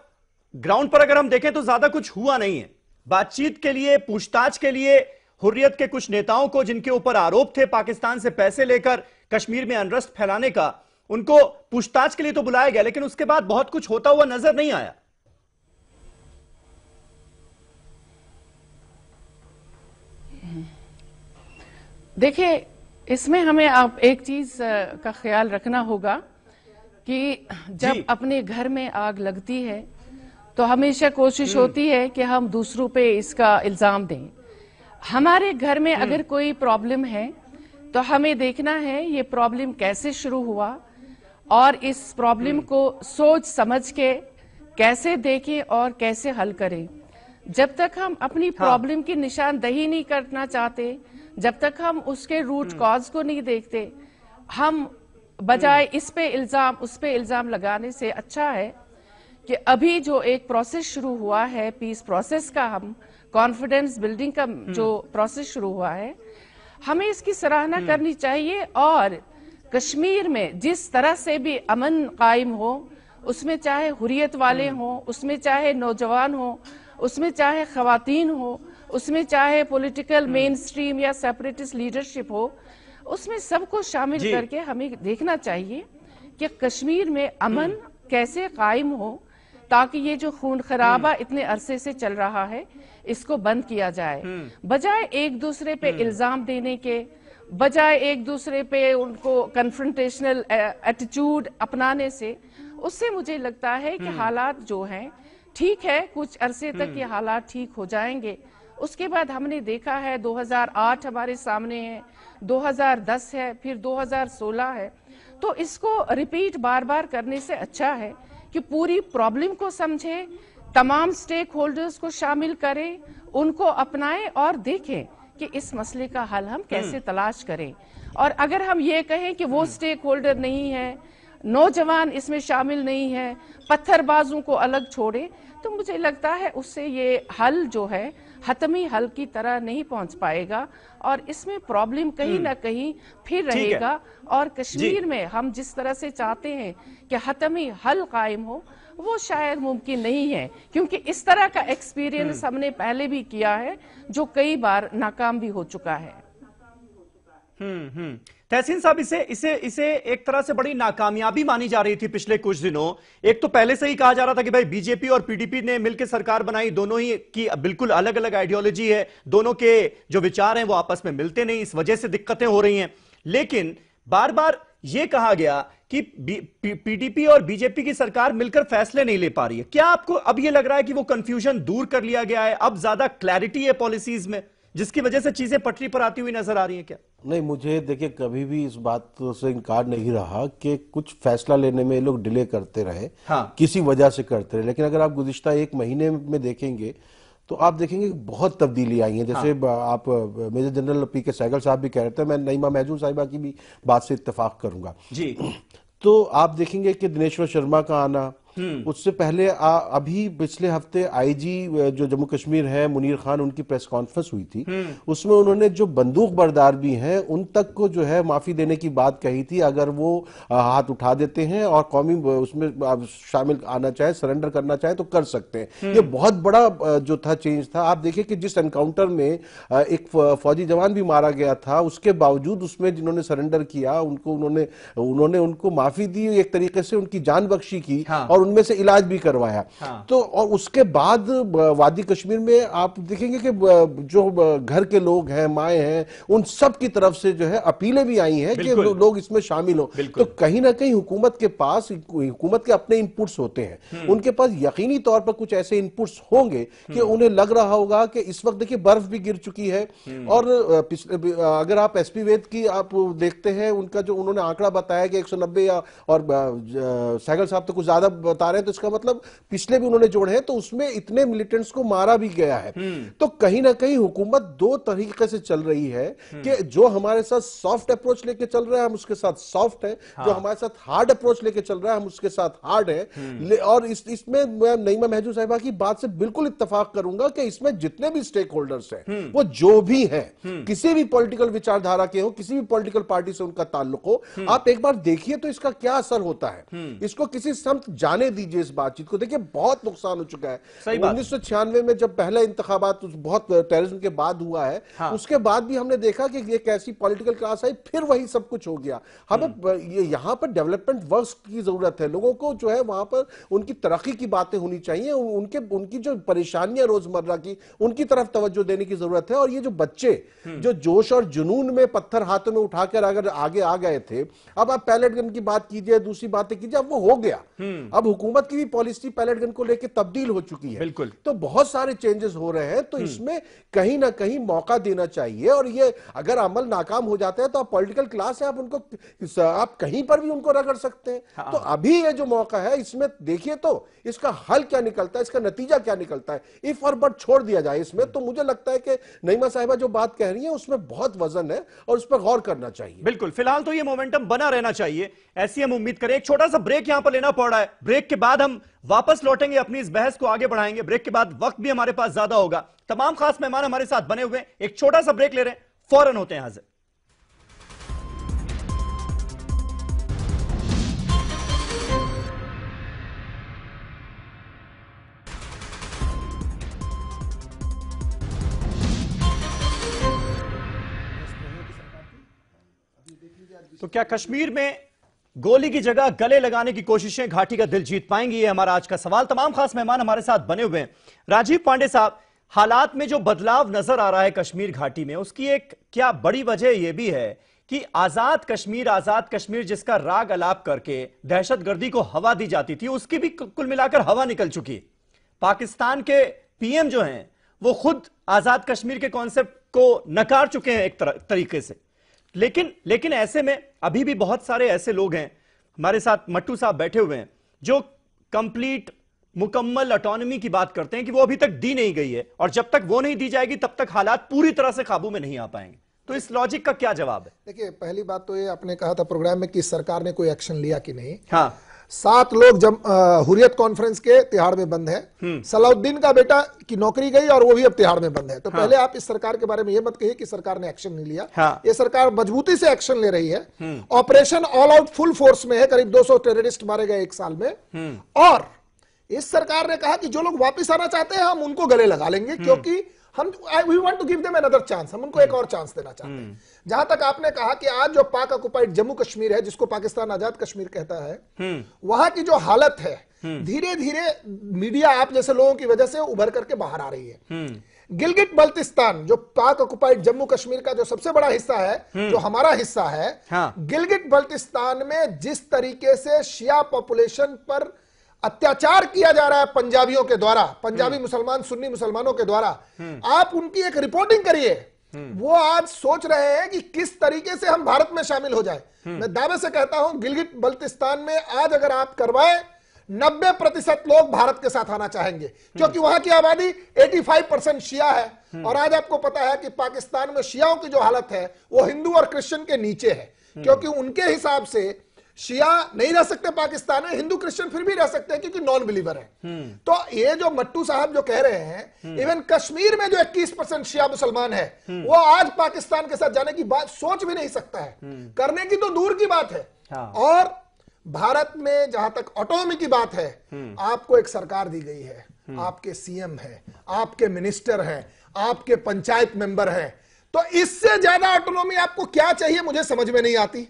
ग्राउंड पर अगर हम देखें तो ज्यादा कुछ हुआ नहीं है? बातचीत के लिए, पूछताछ के लिए हुर्रियत के कुछ नेताओं को, जिनके ऊपर आरोप थे पाकिस्तान से पैसे लेकर कश्मीर में अनरस्ट फैलाने का, उनको पूछताछ के लिए तो बुलाया गया, लेकिन उसके बाद बहुत कुछ होता हुआ नजर नहीं आया। देखिए, इसमें हमें आप एक चीज का ख्याल रखना होगा कि जब अपने घर में आग लगती है तो हमेशा कोशिश होती है कि हम दूसरों पे इसका इल्जाम दें। हमारे घर में अगर कोई प्रॉब्लम है तो हमें देखना है ये प्रॉब्लम कैसे शुरू हुआ, और इस प्रॉब्लम को सोच समझ के कैसे देखें और कैसे हल करें। जब तक हम अपनी प्रॉब्लम की निशानदही नहीं करना चाहते, जब तक हम उसके रूट कॉज को नहीं देखते, हम बजाय इस पे इल्जाम उस पे इल्जाम लगाने से अच्छा है कि अभी जो एक प्रोसेस शुरू हुआ है, पीस प्रोसेस का, हम कॉन्फिडेंस बिल्डिंग का जो प्रोसेस शुरू हुआ है, हमें इसकी सराहना करनी चाहिए। और कश्मीर में जिस तरह से भी अमन कायम हो, उसमें चाहे हुर्रियत वाले हों, उसमें चाहे नौजवान हों, उसमें चाहे खवातीन हो, उसमें चाहे पॉलिटिकल मेन स्ट्रीम या सेपरेटिस्ट लीडरशिप हो, उसमें सबको शामिल करके हमें देखना चाहिए कि कश्मीर में अमन कैसे कायम हो, ताकि ये जो खून खराबा इतने अरसे से चल रहा है इसको बंद किया जाए। बजाय एक दूसरे पे इल्जाम देने के, बजाय एक दूसरे पे उनको कन्फ्रंटेशनल एटीट्यूड अपनाने से, उससे मुझे लगता है कि हालात जो हैं, ठीक है कुछ अरसे तक ये हालात ठीक हो जाएंगे, उसके बाद हमने देखा है 2008 हमारे सामने है, 2010 है, फिर 2016 है, तो इसको रिपीट बार बार करने से अच्छा है कि पूरी प्रॉब्लम को समझे, तमाम स्टेक होल्डर्स को शामिल करें, उनको अपनाएं और देखें कि इस मसले का हल हम कैसे तलाश करें। और अगर हम ये कहें कि वो स्टेक होल्डर नहीं है, नौजवान इसमें शामिल नहीं है, पत्थरबाजों को अलग छोड़े, तो मुझे लगता है उससे ये हल जो है हतमी हल की तरह नहीं पहुंच पाएगा, और इसमें प्रॉब्लम कहीं ना कहीं फिर रहेगा। और कश्मीर में हम जिस तरह से चाहते हैं कि हतमी हल कायम हो, वो शायद मुमकिन नहीं है, क्योंकि इस तरह का एक्सपीरियंस हमने पहले भी किया है जो कई बार नाकाम भी हो चुका है। तहसीन साहब, इसे एक तरह से बड़ी नाकामयाबी मानी जा रही थी पिछले कुछ दिनों। एक तो पहले से ही कहा जा रहा था कि भाई बीजेपी और पीडीपी ने मिलकर सरकार बनाई, दोनों ही की बिल्कुल अलग अलग आइडियोलॉजी है, दोनों के जो विचार हैं वो आपस में मिलते नहीं, इस वजह से दिक्कतें हो रही हैं। लेकिन बार बार यह कहा गया कि पीडीपी और बीजेपी की सरकार मिलकर फैसले नहीं ले पा रही है। क्या आपको अब यह लग रहा है कि वो कंफ्यूजन दूर कर लिया गया है, अब ज्यादा क्लैरिटी है पॉलिसीज में, जिसकी वजह से चीजें पटरी पर आती हुई नजर आ रही हैं? क्या नहीं, मुझे देखिए कभी भी इस बात से इनकार नहीं रहा कि कुछ फैसला लेने में ये लोग डिले करते रहे, किसी वजह से करते रहे, लेकिन अगर आप गुज़िश्ता एक महीने में देखेंगे तो आप देखेंगे बहुत तब्दीली आई है। जैसे आप मेजर जनरल पी.के. सहगल साहब भी कह रहे थे, मैं नईमा महजूर साहिबा की भी बात से इत्तेफाक करूंगा जी। तो आप देखेंगे कि दिनेश्वर शर्मा का आना, उससे पहले अभी पिछले हफ्ते आईजी जो जम्मू कश्मीर है मुनीर खान, उनकी प्रेस कॉन्फ्रेंस हुई थी, उसमें उन्होंने जो बंदूक बरदार भी हैं उन तक को जो है माफी देने की बात कही थी, अगर वो हाथ उठा देते हैं और कौमी उसमें शामिल आना चाहे, सरेंडर करना चाहे तो कर सकते हैं। ये बहुत बड़ा जो था चेंज था। आप देखिए कि जिस एनकाउंटर में एक फौजी जवान भी मारा गया था, उसके बावजूद उसमें जिन्होंने सरेंडर किया उनको उन्होंने उनको माफी दी, एक तरीके से उनकी जान बख्शी की, और और उनमें से इलाज भी करवाया। तो और उसके बाद वादी कश्मीर में आप देखेंगे कि जो घर के लोग हैं, माए हैं, उन सब की तरफ से जो है अपीलें भी आई हैं कि लोग इसमें शामिल हो। तो कहीं ना कहीं हुकूमत के पास, हुकूमत के अपने इनपुट्स होते हैं, उनके पास यकीनी तौर पर कुछ ऐसे इनपुट्स होंगे कि उन्हें लग रहा होगा कि इस वक्त देखिए बर्फ भी गिर चुकी है। और अगर आप एसपी वैद की आप देखते हैं, उनका जो उन्होंने आंकड़ा बताया कि 190 या और सहगल साहब तो कुछ ज्यादा बता रहे हैं, तो इसका मतलब पिछले भी उन्होंने जोड़े हैं, तो उसमें इतने मिलिटेंट्स को मारा भी गया है। तो कहीं ना कहीं हुकूमत दो तरीके से चल रही है कि जो हमारे साथ सॉफ्ट अप्रोच लेके चल रहा है हम उसके साथ सॉफ्ट है, जो हमारे साथ हार्ड अप्रोच लेके चल रहा है हम उसके साथ हार्ड है। और इसमें मैं नईमा महजूद साहिबा की बात से बिल्कुल इत्तेफाक करूंगा कि इसमें जितने भी स्टेक होल्डर्स हैं, वो जो भी हैं, किसी भी पॉलिटिकल विचारधारा के हो, किसी भी पॉलिटिकल पार्टी से उनका ताल्लुक हो, आप एक बार देखिए तो इसका क्या असर होता है। इसको किसी समझ जाने दीजिए इस बातचीत को। देखिए बहुत नुकसान हो चुका है। 1996 में जब पहला इंतखाबात बहुत टेररिज्म के बाद हुआ है, उसके बाद भी हमने देखा कि एक ऐसी पॉलिटिकल क्लास आई, फिर वही सब कुछ हो गया। हमें यहां पर डेवलपमेंट वर्क्स की जरूरत है। लोगों को जो है वहां पर उनकी तरक्की की बातें होनी चाहिए, उनकी जो परेशानियां रोजमर्रा की, उनकी तरफ तवज्जो देने की जरूरत है। और ये जो बच्चे जो जोश और जुनून में पत्थर हाथों में उठाकर अगर आगे आ गए थे, अब आप पैलेट गन की बात कीजिए, दूसरी बातें कीजिए, अब वो हो गया। अब हुकूमत की भी पॉलिसी पैलेट गन को लेकर तब्दील हो चुकी है। बिल्कुल। तो बहुत सारे चेंजेस हो रहे हैं, तो इसमें कहीं ना कहीं मौका देना चाहिए। और ये अगर अमल नाकाम हो जाता है तो आप पॉलिटिकल क्लास है, आप उनको आप कहीं पर भी उनको रगड़ सकते हैं। तो अभी ये जो मौका है, इसमें देखिए तो इसका हल क्या निकलता है, इसका नतीजा क्या निकलता है। इफ और बट छोड़ दिया जाए इसमें, तो मुझे लगता है कि नईमा साहिबा जो बात कह रही है उसमें बहुत वजन है और उस पर गौर करना चाहिए। बिल्कुल, फिलहाल तो ये मोमेंटम बना रहना चाहिए, ऐसी हम उम्मीद करें। एक छोटा सा ब्रेक यहां पर लेना पड़ रहा है। ब्रेक के बाद हम वापस लौटेंगे, अपनी इस बहस को आगे बढ़ाएंगे। ब्रेक के बाद वक्त भी हमारे पास ज्यादा होगा। तमाम खास मेहमान हमारे साथ बने हुए हैं। एक छोटा सा ब्रेक ले रहे हैं, फौरन होते हैं हाजिर। तो क्या कश्मीर में गोली की जगह गले लगाने की कोशिशें घाटी का दिल जीत पाएंगी? ये हमारा आज का सवाल। तमाम खास मेहमान हमारे साथ बने हुए हैं। राजीव पांडे साहब, हालात में जो बदलाव नजर आ रहा है कश्मीर घाटी में, उसकी एक क्या बड़ी वजह यह भी है कि आजाद कश्मीर जिसका राग अलाप करके दहशतगर्दी को हवा दी जाती थी, उसकी भी कुल मिलाकर हवा निकल चुकी है। पाकिस्तान के पीएम जो हैं वो खुद आजाद कश्मीर के कॉन्सेप्ट को नकार चुके हैं एक तरीके से। लेकिन ऐसे में अभी भी बहुत सारे ऐसे लोग हैं, हमारे साथ मट्टू साहब बैठे हुए हैं, जो कंप्लीट मुकम्मल ऑटोनॉमी की बात करते हैं कि वो अभी तक दी नहीं गई है, और जब तक वो नहीं दी जाएगी तब तक हालात पूरी तरह से काबू में नहीं आ पाएंगे। तो इस लॉजिक का क्या जवाब है? देखिए, पहली बात तो ये आपने कहा था प्रोग्राम में कि सरकार ने कोई एक्शन लिया कि नहीं। हाँ, 7 लोग जब हुर्रियत कॉन्फ्रेंस के तिहाड़ में बंद है। सलाउद्दीन का बेटा की नौकरी गई और वो भी अब तिहाड़ में बंद है। तो पहले आप इस सरकार के बारे में ये मत कहिए कि सरकार ने एक्शन नहीं लिया। ये सरकार मजबूती से एक्शन ले रही है। Operation all out full force में है। करीब 200 टेररिस्ट मारे गए 1 साल में। और इस सरकार ने कहा कि जो लोग वापस आना चाहते हैं हम उनको गले लगा लेंगे, क्योंकि हम we want to give them another chance, हम उनको एक और चांस देना चाहते हैं। जहां तक आपने कहा कि आज जो पाक ऑक्युपाइड जम्मू कश्मीर है, जिसको पाकिस्तान आजाद कश्मीर कहता है, वहां की जो हालत है धीरे धीरे मीडिया आप जैसे लोगों की वजह से उभर करके बाहर आ रही है। गिलगिट बल्तिस्तान जो पाक ऑक्युपाइड जम्मू कश्मीर का जो सबसे बड़ा हिस्सा है, जो हमारा हिस्सा है, गिलगिट बल्तिस्तान में जिस तरीके से शिया पॉपुलेशन पर अत्याचार किया जा रहा है पंजाबियों के द्वारा, पंजाबी मुसलमान सुन्नी मुसलमानों के द्वारा, आप उनकी एक रिपोर्टिंग करिए। वो आज सोच रहे हैं कि किस तरीके से हम भारत में शामिल हो जाए। मैं दावे से कहता हूं गिलगिट बल्तिस्तान में आज अगर आप करवाएं, 90% लोग भारत के साथ आना चाहेंगे, क्योंकि वहां की आबादी 85% शिया है। और आज आपको पता है कि पाकिस्तान में शियाओं की जो हालत है वो हिंदू और क्रिश्चियन के नीचे है, क्योंकि उनके हिसाब से शिया नहीं रह सकते पाकिस्तान में, हिंदू क्रिश्चियन फिर भी रह सकते हैं क्योंकि नॉन बिलीवर है। तो ये जो मट्टू साहब जो कह रहे हैं, इवन कश्मीर में जो 21% शिया मुसलमान है, वो आज पाकिस्तान के साथ जाने की बात सोच भी नहीं सकता है, करने की तो दूर की बात है। और भारत में जहां तक ऑटोनॉमी की बात है, आपको एक सरकार दी गई है, आपके सीएम है, आपके मिनिस्टर हैं, आपके पंचायत मेंबर हैं। तो इससे ज्यादा ऑटोनॉमी आपको क्या चाहिए, मुझे समझ में नहीं आती।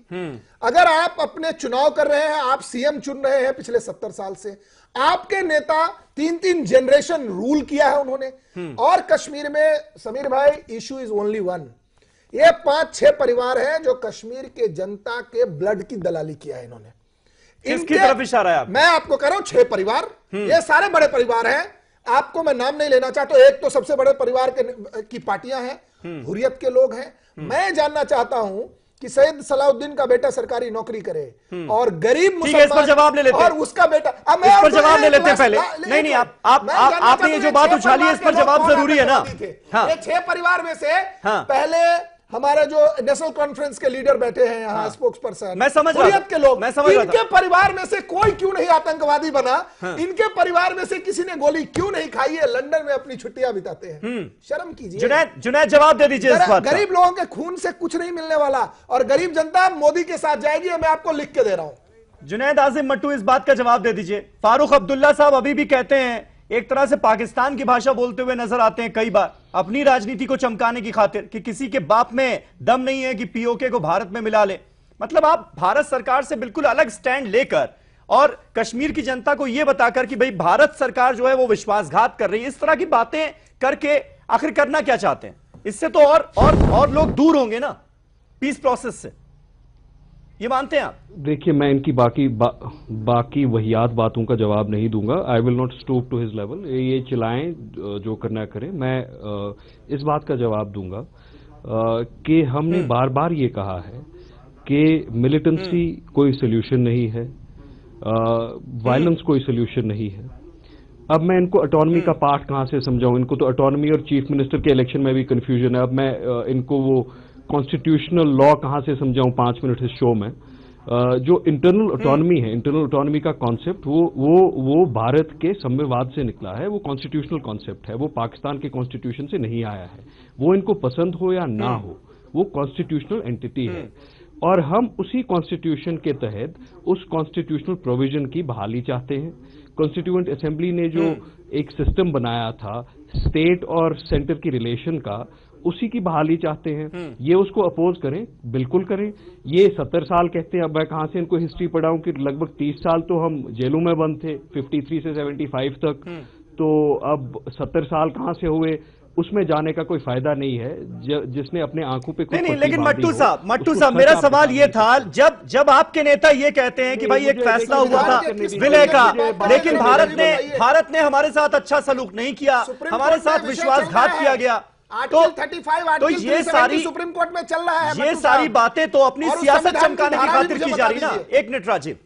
अगर आप अपने चुनाव कर रहे हैं, आप सीएम चुन रहे हैं पिछले 70 साल से, आपके नेता 3-3 जनरेशन रूल किया है उन्होंने, और कश्मीर में समीर भाई इशू इज ओनली वन। ये 5-6 परिवार हैं जो कश्मीर के जनता के ब्लड की दलाली किया है इन्होंने। किसकी तरफ इशारा है आप? मैं आपको कह रहा हूं 6 परिवार, ये सारे बड़े परिवार हैं। आपको मैं नाम नहीं लेना चाहता, एक तो सबसे बड़े परिवार की पार्टियां हैं, हुर्रियत के लोग हैं। मैं जानना चाहता हूं कि सैयद सलाउद्दीन का बेटा सरकारी नौकरी करे और गरीब मुसलमान जवाब ले लेते, और उसका बेटा, इस पर जवाब ले लेते पहले। नहीं, आपने ये जो बात उछाली है इस पर जवाब जरूरी है ना। ये 6 परिवार में से पहले हमारे जो नेशनल कॉन्फ्रेंस के लीडर बैठे हैं यहाँ, स्पोक्स पर्सन, मैं समझ रहा हूं, के लोग, मैं समझ रहा इनके परिवार में से कोई क्यों नहीं आतंकवादी बना? इनके परिवार में से किसी ने गोली क्यों नहीं खाई है? लंदन में अपनी छुट्टियां बिताते हैं। शर्म कीजिए। जुनैद जवाब दे दीजिए इस बात का। गरीब लोगों के खून से कुछ नहीं मिलने वाला, और गरीब जनता मोदी के साथ जाएगी, मैं आपको लिख के दे रहा हूं। जुनैद आसिम मट्टू, इस बात का जवाब दे दीजिए। फारूक अब्दुल्ला साहब अभी भी कहते हैं, एक तरह से पाकिस्तान की भाषा बोलते हुए नजर आते हैं कई बार, अपनी राजनीति को चमकाने की खातिर, कि किसी के बाप में दम नहीं है कि पीओके को भारत में मिला ले। मतलब आप भारत सरकार से बिल्कुल अलग स्टैंड लेकर और कश्मीर की जनता को यह बताकर कि भाई भारत सरकार जो है वो विश्वासघात कर रही है, इस तरह की बातें करके आखिर करना क्या चाहते हैं? इससे तो और लोग दूर होंगे ना पीस प्रोसेस से, ये मानते हैं आप? देखिए, मैं इनकी बाकी वहियात बातों का जवाब नहीं दूंगा। I will not stoop to his level. ये चिल्लाएं, जो करना करें। मैं इस बात का जवाब दूंगा कि हमने बार बार ये कहा है कि मिलिटेंसी कोई सोल्यूशन नहीं है, वायलेंस कोई सोल्यूशन नहीं है। अब मैं इनको ऑटोनॉमी का पार्ट कहां से समझाऊं? इनको तो ऑटोनॉमी और चीफ मिनिस्टर के इलेक्शन में भी कंफ्यूजन है। अब मैं इनको वो कॉन्स्टिट्यूशनल लॉ कहां से समझाऊं 5 मिनट इस शो में? जो इंटरनल ऑटोनॉमी है, इंटरनल ऑटोनॉमी का कॉन्सेप्ट वो भारत के संविवाद से निकला है, वो कॉन्स्टिट्यूशनल कॉन्सेप्ट है, वो पाकिस्तान के कॉन्स्टिट्यूशन से नहीं आया है। वो इनको पसंद हो या ना हो, वो कॉन्स्टिट्यूशनल एंटिटी है, और हम उसी कॉन्स्टिट्यूशन के तहत उस कॉन्स्टिट्यूशनल प्रोविजन की बहाली चाहते हैं। कॉन्स्टिट्यूएंट असेंबली ने जो एक सिस्टम बनाया था स्टेट और सेंटर की रिलेशन का, उसी की बहाली चाहते हैं। ये उसको अपोज करें, बिल्कुल करें। ये 70 साल कहते हैं, अब मैं कहां से इनको हिस्ट्री पढ़ाऊं कि लगभग 30 साल तो हम जेलों में बंद थे, 53 से 75 तक। तो अब 70 साल कहां से हुए, उसमें जाने का कोई फायदा नहीं है। जिसने अपने आंखों पे नहीं, लेकिन मट्टू साहब मेरा सवाल ये था, जब आपके नेता ये कहते हैं कि भाई एक फैसला हुआ था विलय का, लेकिन भारत ने हमारे साथ अच्छा सलूक नहीं किया, हमारे साथ विश्वासघात किया गया, तो 35 तो ये सारी सुप्रीम कोर्ट में चल रहा है। ये सारी बातें तो अपनी सियासत चमकाने की खातिर की जा रही ना। एक मिनट राजीव,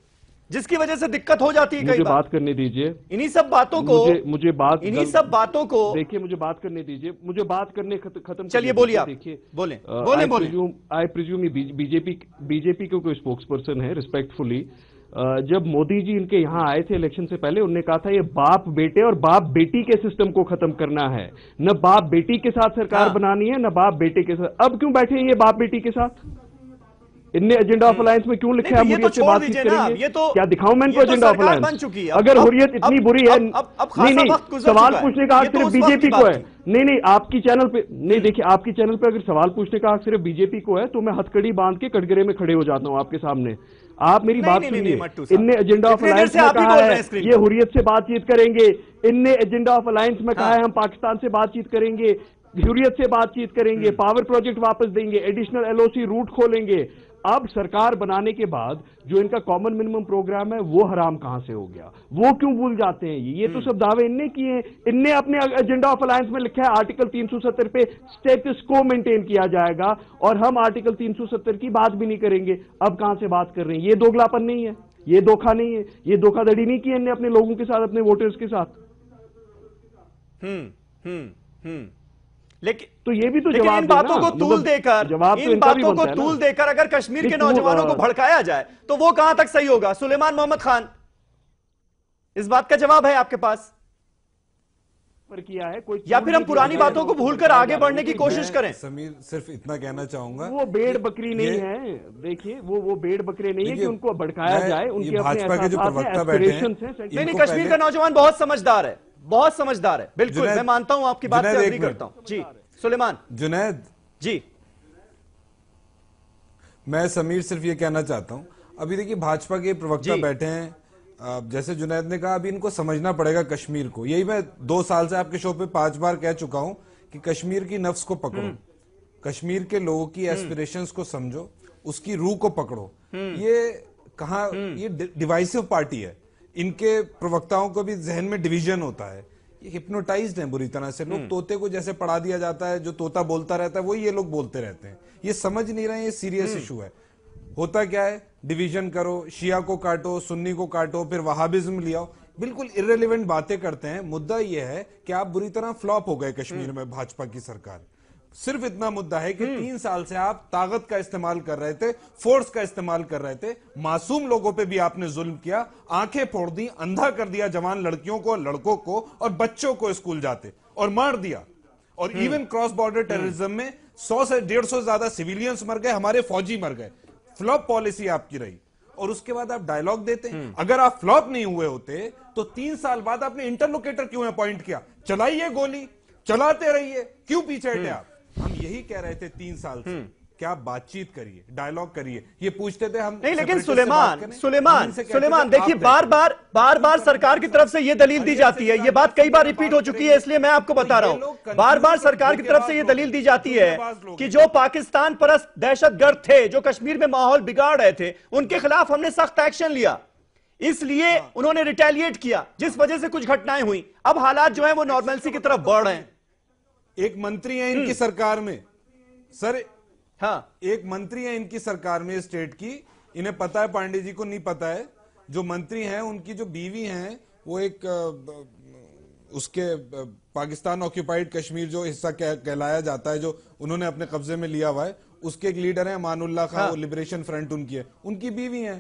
जिसकी वजह से दिक्कत हो जाती है कई बार। बात करने दीजिए। इन्हीं सब बातों को इन्हीं सब बातों को देखिए, मुझे बात करने दीजिए, मुझे बात करने खत्म। चलिए बोलिए आप, देखिए बोले। आई प्रिज्यूम बीजेपी के कोई स्पोक्स पर्सन है, रिस्पेक्टफुली। जब मोदी जी इनके यहाँ आए थे इलेक्शन से पहले, उन्होंने कहा था ये बाप बेटे और बाप बेटी के सिस्टम को खत्म करना है, न बाप बेटी के साथ सरकार बनानी है, न बाप बेटे के साथ। अब क्यों बैठे हैं ये बाप बेटी के साथ? इनने एजेंडा ऑफ अलायंस में क्यों लिखा है हुर्रियत से बातचीत करेंगे? क्या दिखाऊं मैं इनको एजेंडा ऑफ अलायंस? अगर हुर्रियत इतनी बुरी है, नहीं, सवाल पूछने का हक सिर्फ बीजेपी को है। नहीं, आपकी चैनल पे नहीं, देखिए आपकी चैनल पे अगर सवाल पूछने का हक सिर्फ बीजेपी को है तो मैं हथकड़ी बांध के कटघरे में खड़े हो जाता हूं आपके सामने। आप मेरी बात सुनिए। इनने एजेंडा ऑफ अलायंस में कहा है ये हुर्रियत से बातचीत करेंगे, इनने एजेंडा ऑफ अलायंस में कहा है हम पाकिस्तान से बातचीत करेंगे, हुर्रियत से बातचीत करेंगे, पावर प्रोजेक्ट वापस देंगे, एडिशनल एलओसी रूट खोलेंगे। अब सरकार बनाने के बाद जो इनका कॉमन मिनिमम प्रोग्राम है वो हराम कहां से हो गया? वो क्यों भूल जाते हैं? ये तो सब दावे इनने किए हैं। इनने अपने एजेंडा ऑफ अलायंस में लिखा है आर्टिकल 370 पे स्टेटस को मेंटेन किया जाएगा, और हम आर्टिकल 370 की बात भी नहीं करेंगे। अब कहां से बात कर रहे हैं? ये दोगलापन नहीं है, ये धोखा नहीं है, ये धोखाधड़ी नहीं की इनने अपने लोगों के साथ, अपने वोटर्स के साथ। लेकिन तो ये भी तो जवाब इन बातों को तूल देकर, इन बातों को तूल देकर अगर कश्मीर के नौजवानों को भड़काया जाए तो वो कहां तक सही होगा? सुलेमान मोहम्मद खान, इस बात का जवाब है आपके पास? किया है कोई, या फिर हम पुरानी बातों को भूलकर आगे बढ़ने की कोशिश करें? समीर, सिर्फ इतना कहना चाहूंगा, वो भेड़ बकरी नहीं है। देखिए, वो भेड़ बकरे नहीं है कि उनको भड़काया जाए। उनके भाजपा के जो प्रवक्ता बैठे हैं, नहीं, कश्मीर का नौजवान बहुत समझदार है, बहुत समझदार है, बिल्कुल मैं मानता हूं, आपकी बात से एग्री करता हूं। जी सुलेमान। जुनैद, जी मैं समीर सिर्फ ये कहना चाहता हूं, अभी देखिए भाजपा के प्रवक्ता बैठे हैं, जैसे जुनैद ने कहा, अभी इनको समझना पड़ेगा कश्मीर को। यही मैं 2 साल से आपके शो पे 5 बार कह चुका हूं कि कश्मीर की नफ्स को पकड़ो, कश्मीर के लोगों की एस्पिरेशंस को समझो, उसकी रूह को पकड़ो। ये कहां, ये डिवाइसिव पार्टी है, इनके प्रवक्ताओं को भी जहन में डिवीजन होता है, ये हिप्नोटाइज्ड है बुरी तरह से। लोग तोते को जैसे पढ़ा दिया जाता है, जो तोता बोलता रहता है वही ये लोग बोलते रहते हैं। ये समझ नहीं रहे, ये सीरियस इशू है। होता क्या है, डिवीजन करो, शिया को काटो, सुन्नी को काटो, फिर वहाबिज्म ले आओ, बिल्कुल इररिलेवेंट बातें करते हैं। मुद्दा यह है कि आप बुरी तरह फ्लॉप हो गए कश्मीर में, भाजपा की सरकार। सिर्फ इतना मुद्दा है कि 3 साल से आप ताकत का इस्तेमाल कर रहे थे, फोर्स का इस्तेमाल कर रहे थे, मासूम लोगों पे भी आपने जुल्म किया, आंखें फोड़ दी, अंधा कर दिया जवान लड़कियों को, लड़कों को और बच्चों को स्कूल जाते, और मार दिया। और इवन क्रॉस बॉर्डर टेररिज्म में 100 से 150 से ज्यादा सिविलियंस मर गए, हमारे फौजी मर गए। फ्लॉप पॉलिसी आपकी रही, और उसके बाद आप डायलॉग देते हैं। अगर आप फ्लॉप नहीं हुए होते तो 3 साल बाद आपने इंटरलोकेटर क्यों अपॉइंट किया? चलाइए गोली, चलाते रहिए, क्यों पीछे हटे आप? हम यही कह रहे थे 3 साल से, क्या बातचीत करिए, डायलॉग करिए, ये पूछते थे हम नहीं। लेकिन सुलेमान देखिए, बार बार सरकार की तरफ से ये दलील दी जाती है, ये बात कई बार रिपीट हो चुकी है, इसलिए मैं आपको बता रहा हूं। बार बार सरकार की तरफ से ये दलील दी जाती है कि जो पाकिस्तान परस्त दहशतगर्द थे, जो कश्मीर में माहौल बिगाड़ रहे थे, उनके खिलाफ हमने सख्त एक्शन लिया, इसलिए उन्होंने रिटेलिएट किया, जिस वजह से कुछ घटनाएं हुई। अब हालात जो है वो नॉर्मलसी की तरफ बढ़ रहे हैं। एक मंत्री है इनकी सरकार में, सर हाँ, एक मंत्री है इनकी सरकार में स्टेट की, इन्हें पता है, पांडे जी को नहीं पता है। जो मंत्री हैं उनकी जो बीवी हैं वो एक उसके पाकिस्तान ऑक्यूपाइड कश्मीर जो हिस्सा कहलाया जाता है, जो उन्होंने अपने कब्जे में लिया हुआ है, उसके एक लीडर है अमानुल्लाह खान, वो लिबरेशन फ्रंट उनकी है, उनकी बीवी है,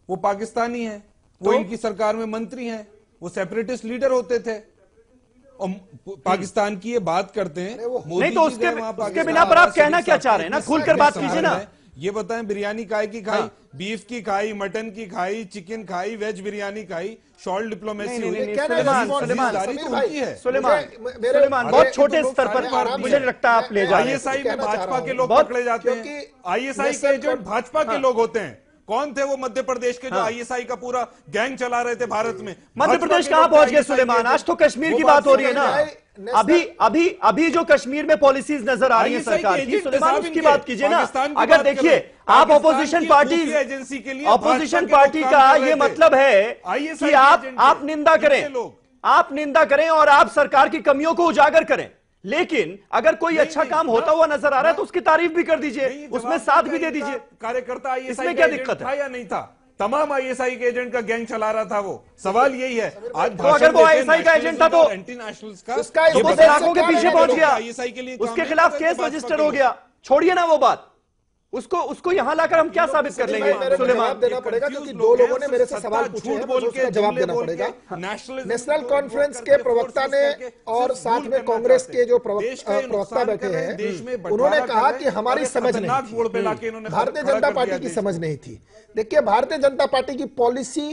वो पाकिस्तानी है, वो इनकी सरकार में मंत्री हैं, वो सेपरेटिस्ट लीडर होते थे, और पाकिस्तान की ये बात करते हैं। नहीं तो उसके बिना पर आप कहना क्या चाह रहे हैं ना, खुलकर बात कीजिए ना। ये बताएं, बिरयानी काय की खाई, बीफ की खाई, मटन की खाई, चिकन खाई, वेज बिरयानी खाई, शॉर्ट डिप्लोमेसी हुई, सुलेमान बहुत छोटे स्तर पर मुझे लगता है आप ले जाइए। आईएसआई में भाजपा के लोग पकड़े जाते हैं, आईएसआई के एजेंट भाजपा के लोग होते हैं। कौन थे वो मध्य प्रदेश के जो आईएसआई का पूरा गैंग चला रहे थे भारत में? मध्य प्रदेश कहां पहुंच गए सुलेमान? आज तो कश्मीर की बात हो रही है ना। अभी जो कश्मीर में पॉलिसीज नजर आ रही है सरकार की, सुलेमान उसकी बात कीजिए ना। अगर देखिए, आप ऑपोजिशन पार्टी का ये मतलब है कि आप निंदा करें और आप सरकार की कमियों को उजागर करें। लेकिन अगर कोई अच्छा काम होता हुआ नजर आ रहा है तो उसकी तारीफ भी कर दीजिए, उसमें साथ भी दे दीजिए। कार्यकर्ता इसमें क्या दिक्कत है? या नहीं था? तमाम आईएसआई के एजेंट का गैंग चला रहा था वो। सवाल यही है, आज तो अगर वो आईएसआई का एजेंट था तो एंटी नेशनल्स का वो सलाखों के पीछे पहुंच गया, उसके खिलाफ केस रजिस्टर हो गया। छोड़िए ना वो बात, उसको यहां लाकर हम क्या साबित कर लेंगे? जवाब देना पड़ेगा, क्योंकि 2 लोगों ने मेरे से सवाल पूछे हैं, बोल के जवाब देना पड़ेगा। नेशनल कॉन्फ्रेंस के प्रवक्ता ने और साथ में कांग्रेस के जो प्रवक्ता बैठे हैं, उन्होंने कहा कि हमारी समझ नहीं थी, भारतीय जनता पार्टी की समझ नहीं थी। देखिए, भारतीय जनता पार्टी की पॉलिसी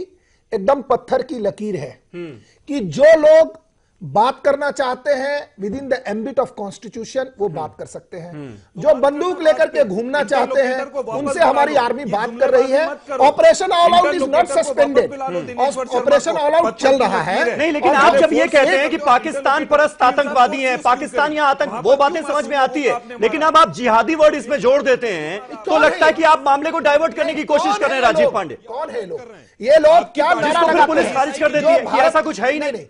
एकदम पत्थर की लकीर है कि जो लोग बात करना चाहते हैं with in the ambit of constitution, वो बात कर सकते हैं। जो बंदूक लेकर के घूमना चाहते हैं, उनसे हमारी आर्मी बात कर रही है। Operation all out is not suspended, operation all out चल रहा है। नहीं, लेकिन आप जब ये कहते हैं कि पाकिस्तान परस्त आतंकवादी हैं, पाकिस्तान यहाँ आतंक, वो बातें समझ में आती है, लेकिन अब आप जिहादी वर्ड इसमें जोड़ देते हैं तो लगता है कि आप मामले को डाइवर्ट करने की कोशिश कर रहे हैं। राजीव पांडे कौन है लोग? ये लोग क्या नारा लगाते हैं? पुलिस खारिज कर देती है, ऐसा कुछ है ही नहीं।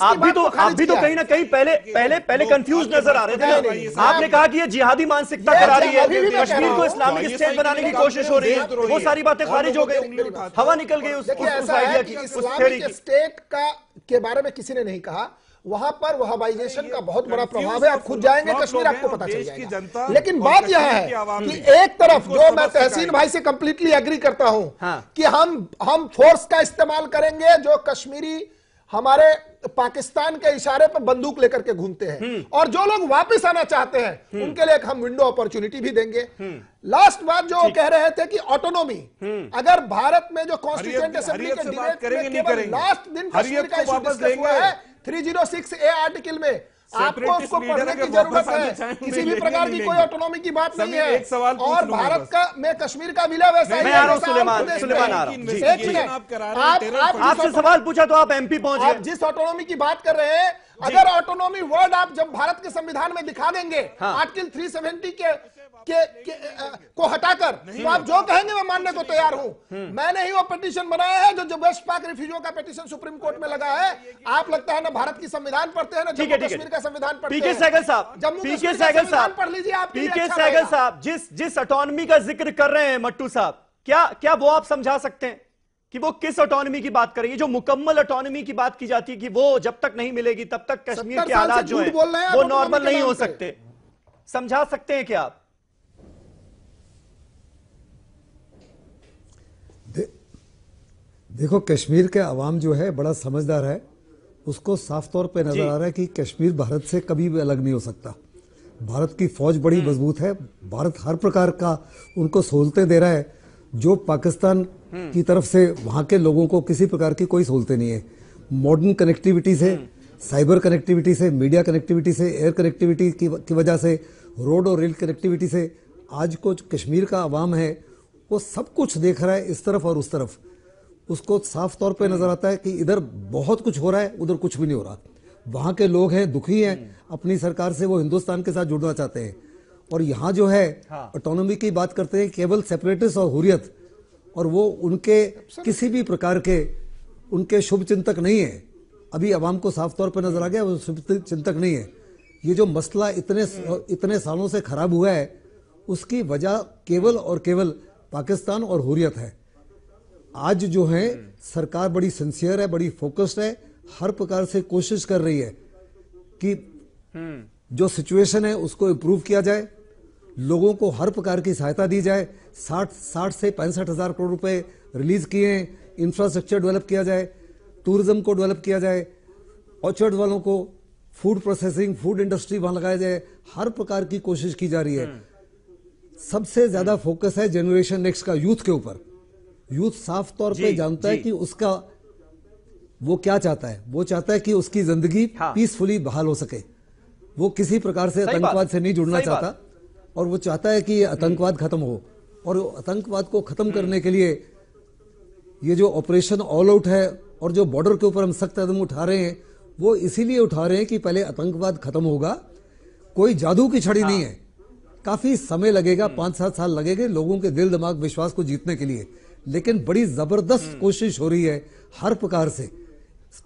आप भी तो कहीं ना कहीं पहले कंफ्यूज नजर आ रहे थे। आपने कहा कि ये जिहादी मानसिकता करा रही है, कश्मीर को इस्लामिक स्टेट बनाने की कोशिश हो रही है, वो सारी बातें खारिज हो गई, हवा निकल गई उस आइडिया की, उस थ्योरी की। स्टेट के बारे में किसी ने नहीं कहा। वहां पर वहाबाइजेशन का बहुत बड़ा प्रभाव है। आप खुद जाएंगे कश्मीर, आपको पता चल जाएगा। लेकिन बात यह है कि एक तरफ जो मैं तहसीन भाई से कंप्लीटली एग्री करता हूं कि हम फोर्स का इस्तेमाल करेंगे, जो कश्मीरी हमारे पाकिस्तान के इशारे पर बंदूक लेकर के घूमते हैं, और जो लोग वापस आना चाहते हैं उनके लिए एक हम विंडो अपॉर्चुनिटी भी देंगे। लास्ट बात जो कह रहे थे कि ऑटोनॉमी, अगर भारत में जो कॉन्स्टिट्यूएंट असेंबली के डिबेट में केवल लास्ट दिन कश्मीर का इशू डिस्कस हुआ है, 306A आर्टिकल में आपको उसको पढ़ने की जरूरत है। किसी भी प्रकार की कोई ऑटोनॉमी की बात नहीं है। एक सवाल और भारत का में कश्मीर का विलय वैसा ही है। आपसे सवाल पूछा तो आप एमपी पहुंच गए। जिस ऑटोनॉमी की बात कर रहे हैं, अगर ऑटोनॉमी वर्ड आप जब भारत के संविधान में दिखा देंगे, आर्टिकल 370 को हटाकर, तो आप जो कहेंगे मैं मानने को तैयार हूं। मैंने ही वो पिटीशन बनाया है जो वेस्ट पाक रिफ्यूजियों का पिटीशन सुप्रीम कोर्ट में लगा है। आप लगता है ना भारत की संविधान पढ़ते हैं ना जम्मू कश्मीर का संविधान पढ़ते हैं। पीके सहगल साहब, पीके सहगल साहब पढ़ लीजिए आप। पीके सहगल साहब जिस ऑटोनॉमी का जिक्र कर रहे हैं मट्टू साहब, क्या वो आप समझा सकते हैं कि वो किस ऑटोनॉमी की बात करेंगे? जो मुकम्मल ऑटोनॉमी की बात की जाती है कि वो जब तक नहीं मिलेगी तब तक कश्मीर के हालात जो है वो नॉर्मल नहीं हो सकते, समझा सकते हैं क्या आप? देखो, कश्मीर के अवाम जो है बड़ा समझदार है। उसको साफ तौर पे नजर आ रहा है कि कश्मीर भारत से कभी भी अलग नहीं हो सकता। भारत की फौज बड़ी मजबूत है। भारत हर प्रकार का उनको सहूलतें दे रहा है जो पाकिस्तान की तरफ से वहां के लोगों को किसी प्रकार की कोई सहूलतें नहीं है। मॉडर्न कनेक्टिविटी से, साइबर कनेक्टिविटी से, मीडिया कनेक्टिविटी से, एयर कनेक्टिविटी की वजह से, रोड और रेल कनेक्टिविटी से आज को कश्मीर का अवाम है वो सब कुछ देख रहा है, इस तरफ और उस तरफ। उसको साफ तौर पे नजर आता है कि इधर बहुत कुछ हो रहा है, उधर कुछ भी नहीं हो रहा। वहां के लोग हैं, दुखी हैं अपनी सरकार से, वो हिंदुस्तान के साथ जुड़ना चाहते हैं। और यहाँ जो है ऑटोनॉमी की बात करते हैं केवल सेपरेटिस्ट और हुरियत, और वो उनके किसी भी प्रकार के उनके शुभ चिंतक नहीं है। अभी अवाम को साफ तौर पर नजर आ गया वो शुभ चिंतक नहीं है। ये जो मसला इतने सालों से खराब हुआ है उसकी वजह केवल और केवल पाकिस्तान और हुरियत है। आज जो है सरकार बड़ी सिंसियर है, बड़ी फोकस्ड है, हर प्रकार से कोशिश कर रही है कि जो सिचुएशन है उसको इम्प्रूव किया जाए, लोगों को हर प्रकार की सहायता दी जाए। 60 से 65 हजार करोड़ रुपए रिलीज किए हैं, इंफ्रास्ट्रक्चर डेवलप किया जाए, टूरिज्म को डेवलप किया जाए, ऑर्चर्ड वालों को फूड प्रोसेसिंग, फूड इंडस्ट्री वहां लगाया जाए, हर प्रकार की कोशिश की जा रही है। सबसे ज्यादा फोकस है जनरेशन नेक्स्ट का, यूथ के ऊपर। यूथ साफ तौर पे जानता है कि उसका वो क्या चाहता है। वो चाहता है कि उसकी जिंदगी पीसफुली बहाल हो सके। वो किसी प्रकार से आतंकवाद से नहीं जुड़ना चाहता और वो चाहता है कि आतंकवाद खत्म हो। और आतंकवाद को खत्म करने के लिए ये जो ऑपरेशन ऑल आउट है और जो बॉर्डर के ऊपर हम सख्त कदम उठा रहे हैं वो इसीलिए उठा रहे हैं कि पहले आतंकवाद खत्म होगा। कोई जादू की छड़ी नहीं है, काफी समय लगेगा, 5-7 साल लगेंगे लोगों के दिल दिमाग विश्वास को जीतने के लिए, लेकिन बड़ी जबरदस्त कोशिश हो रही है हर प्रकार से,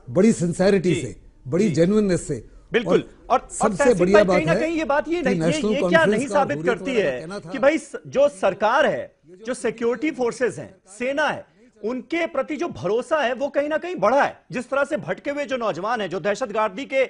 बड़ी सिंसेरिटी से, बड़ी जेन्युइननेस से। बिल्कुल। और सबसे बढ़िया बात है कहीं ये बात ये क्या नहीं साबित करती है कि भाई जो सरकार है, जो सिक्योरिटी फोर्सेस हैं, सेना है, उनके प्रति जो भरोसा है वो कहीं ना कहीं बढ़ा है। जिस तरह से भटके हुए जो नौजवान हैं, जो दहशतगर्दी के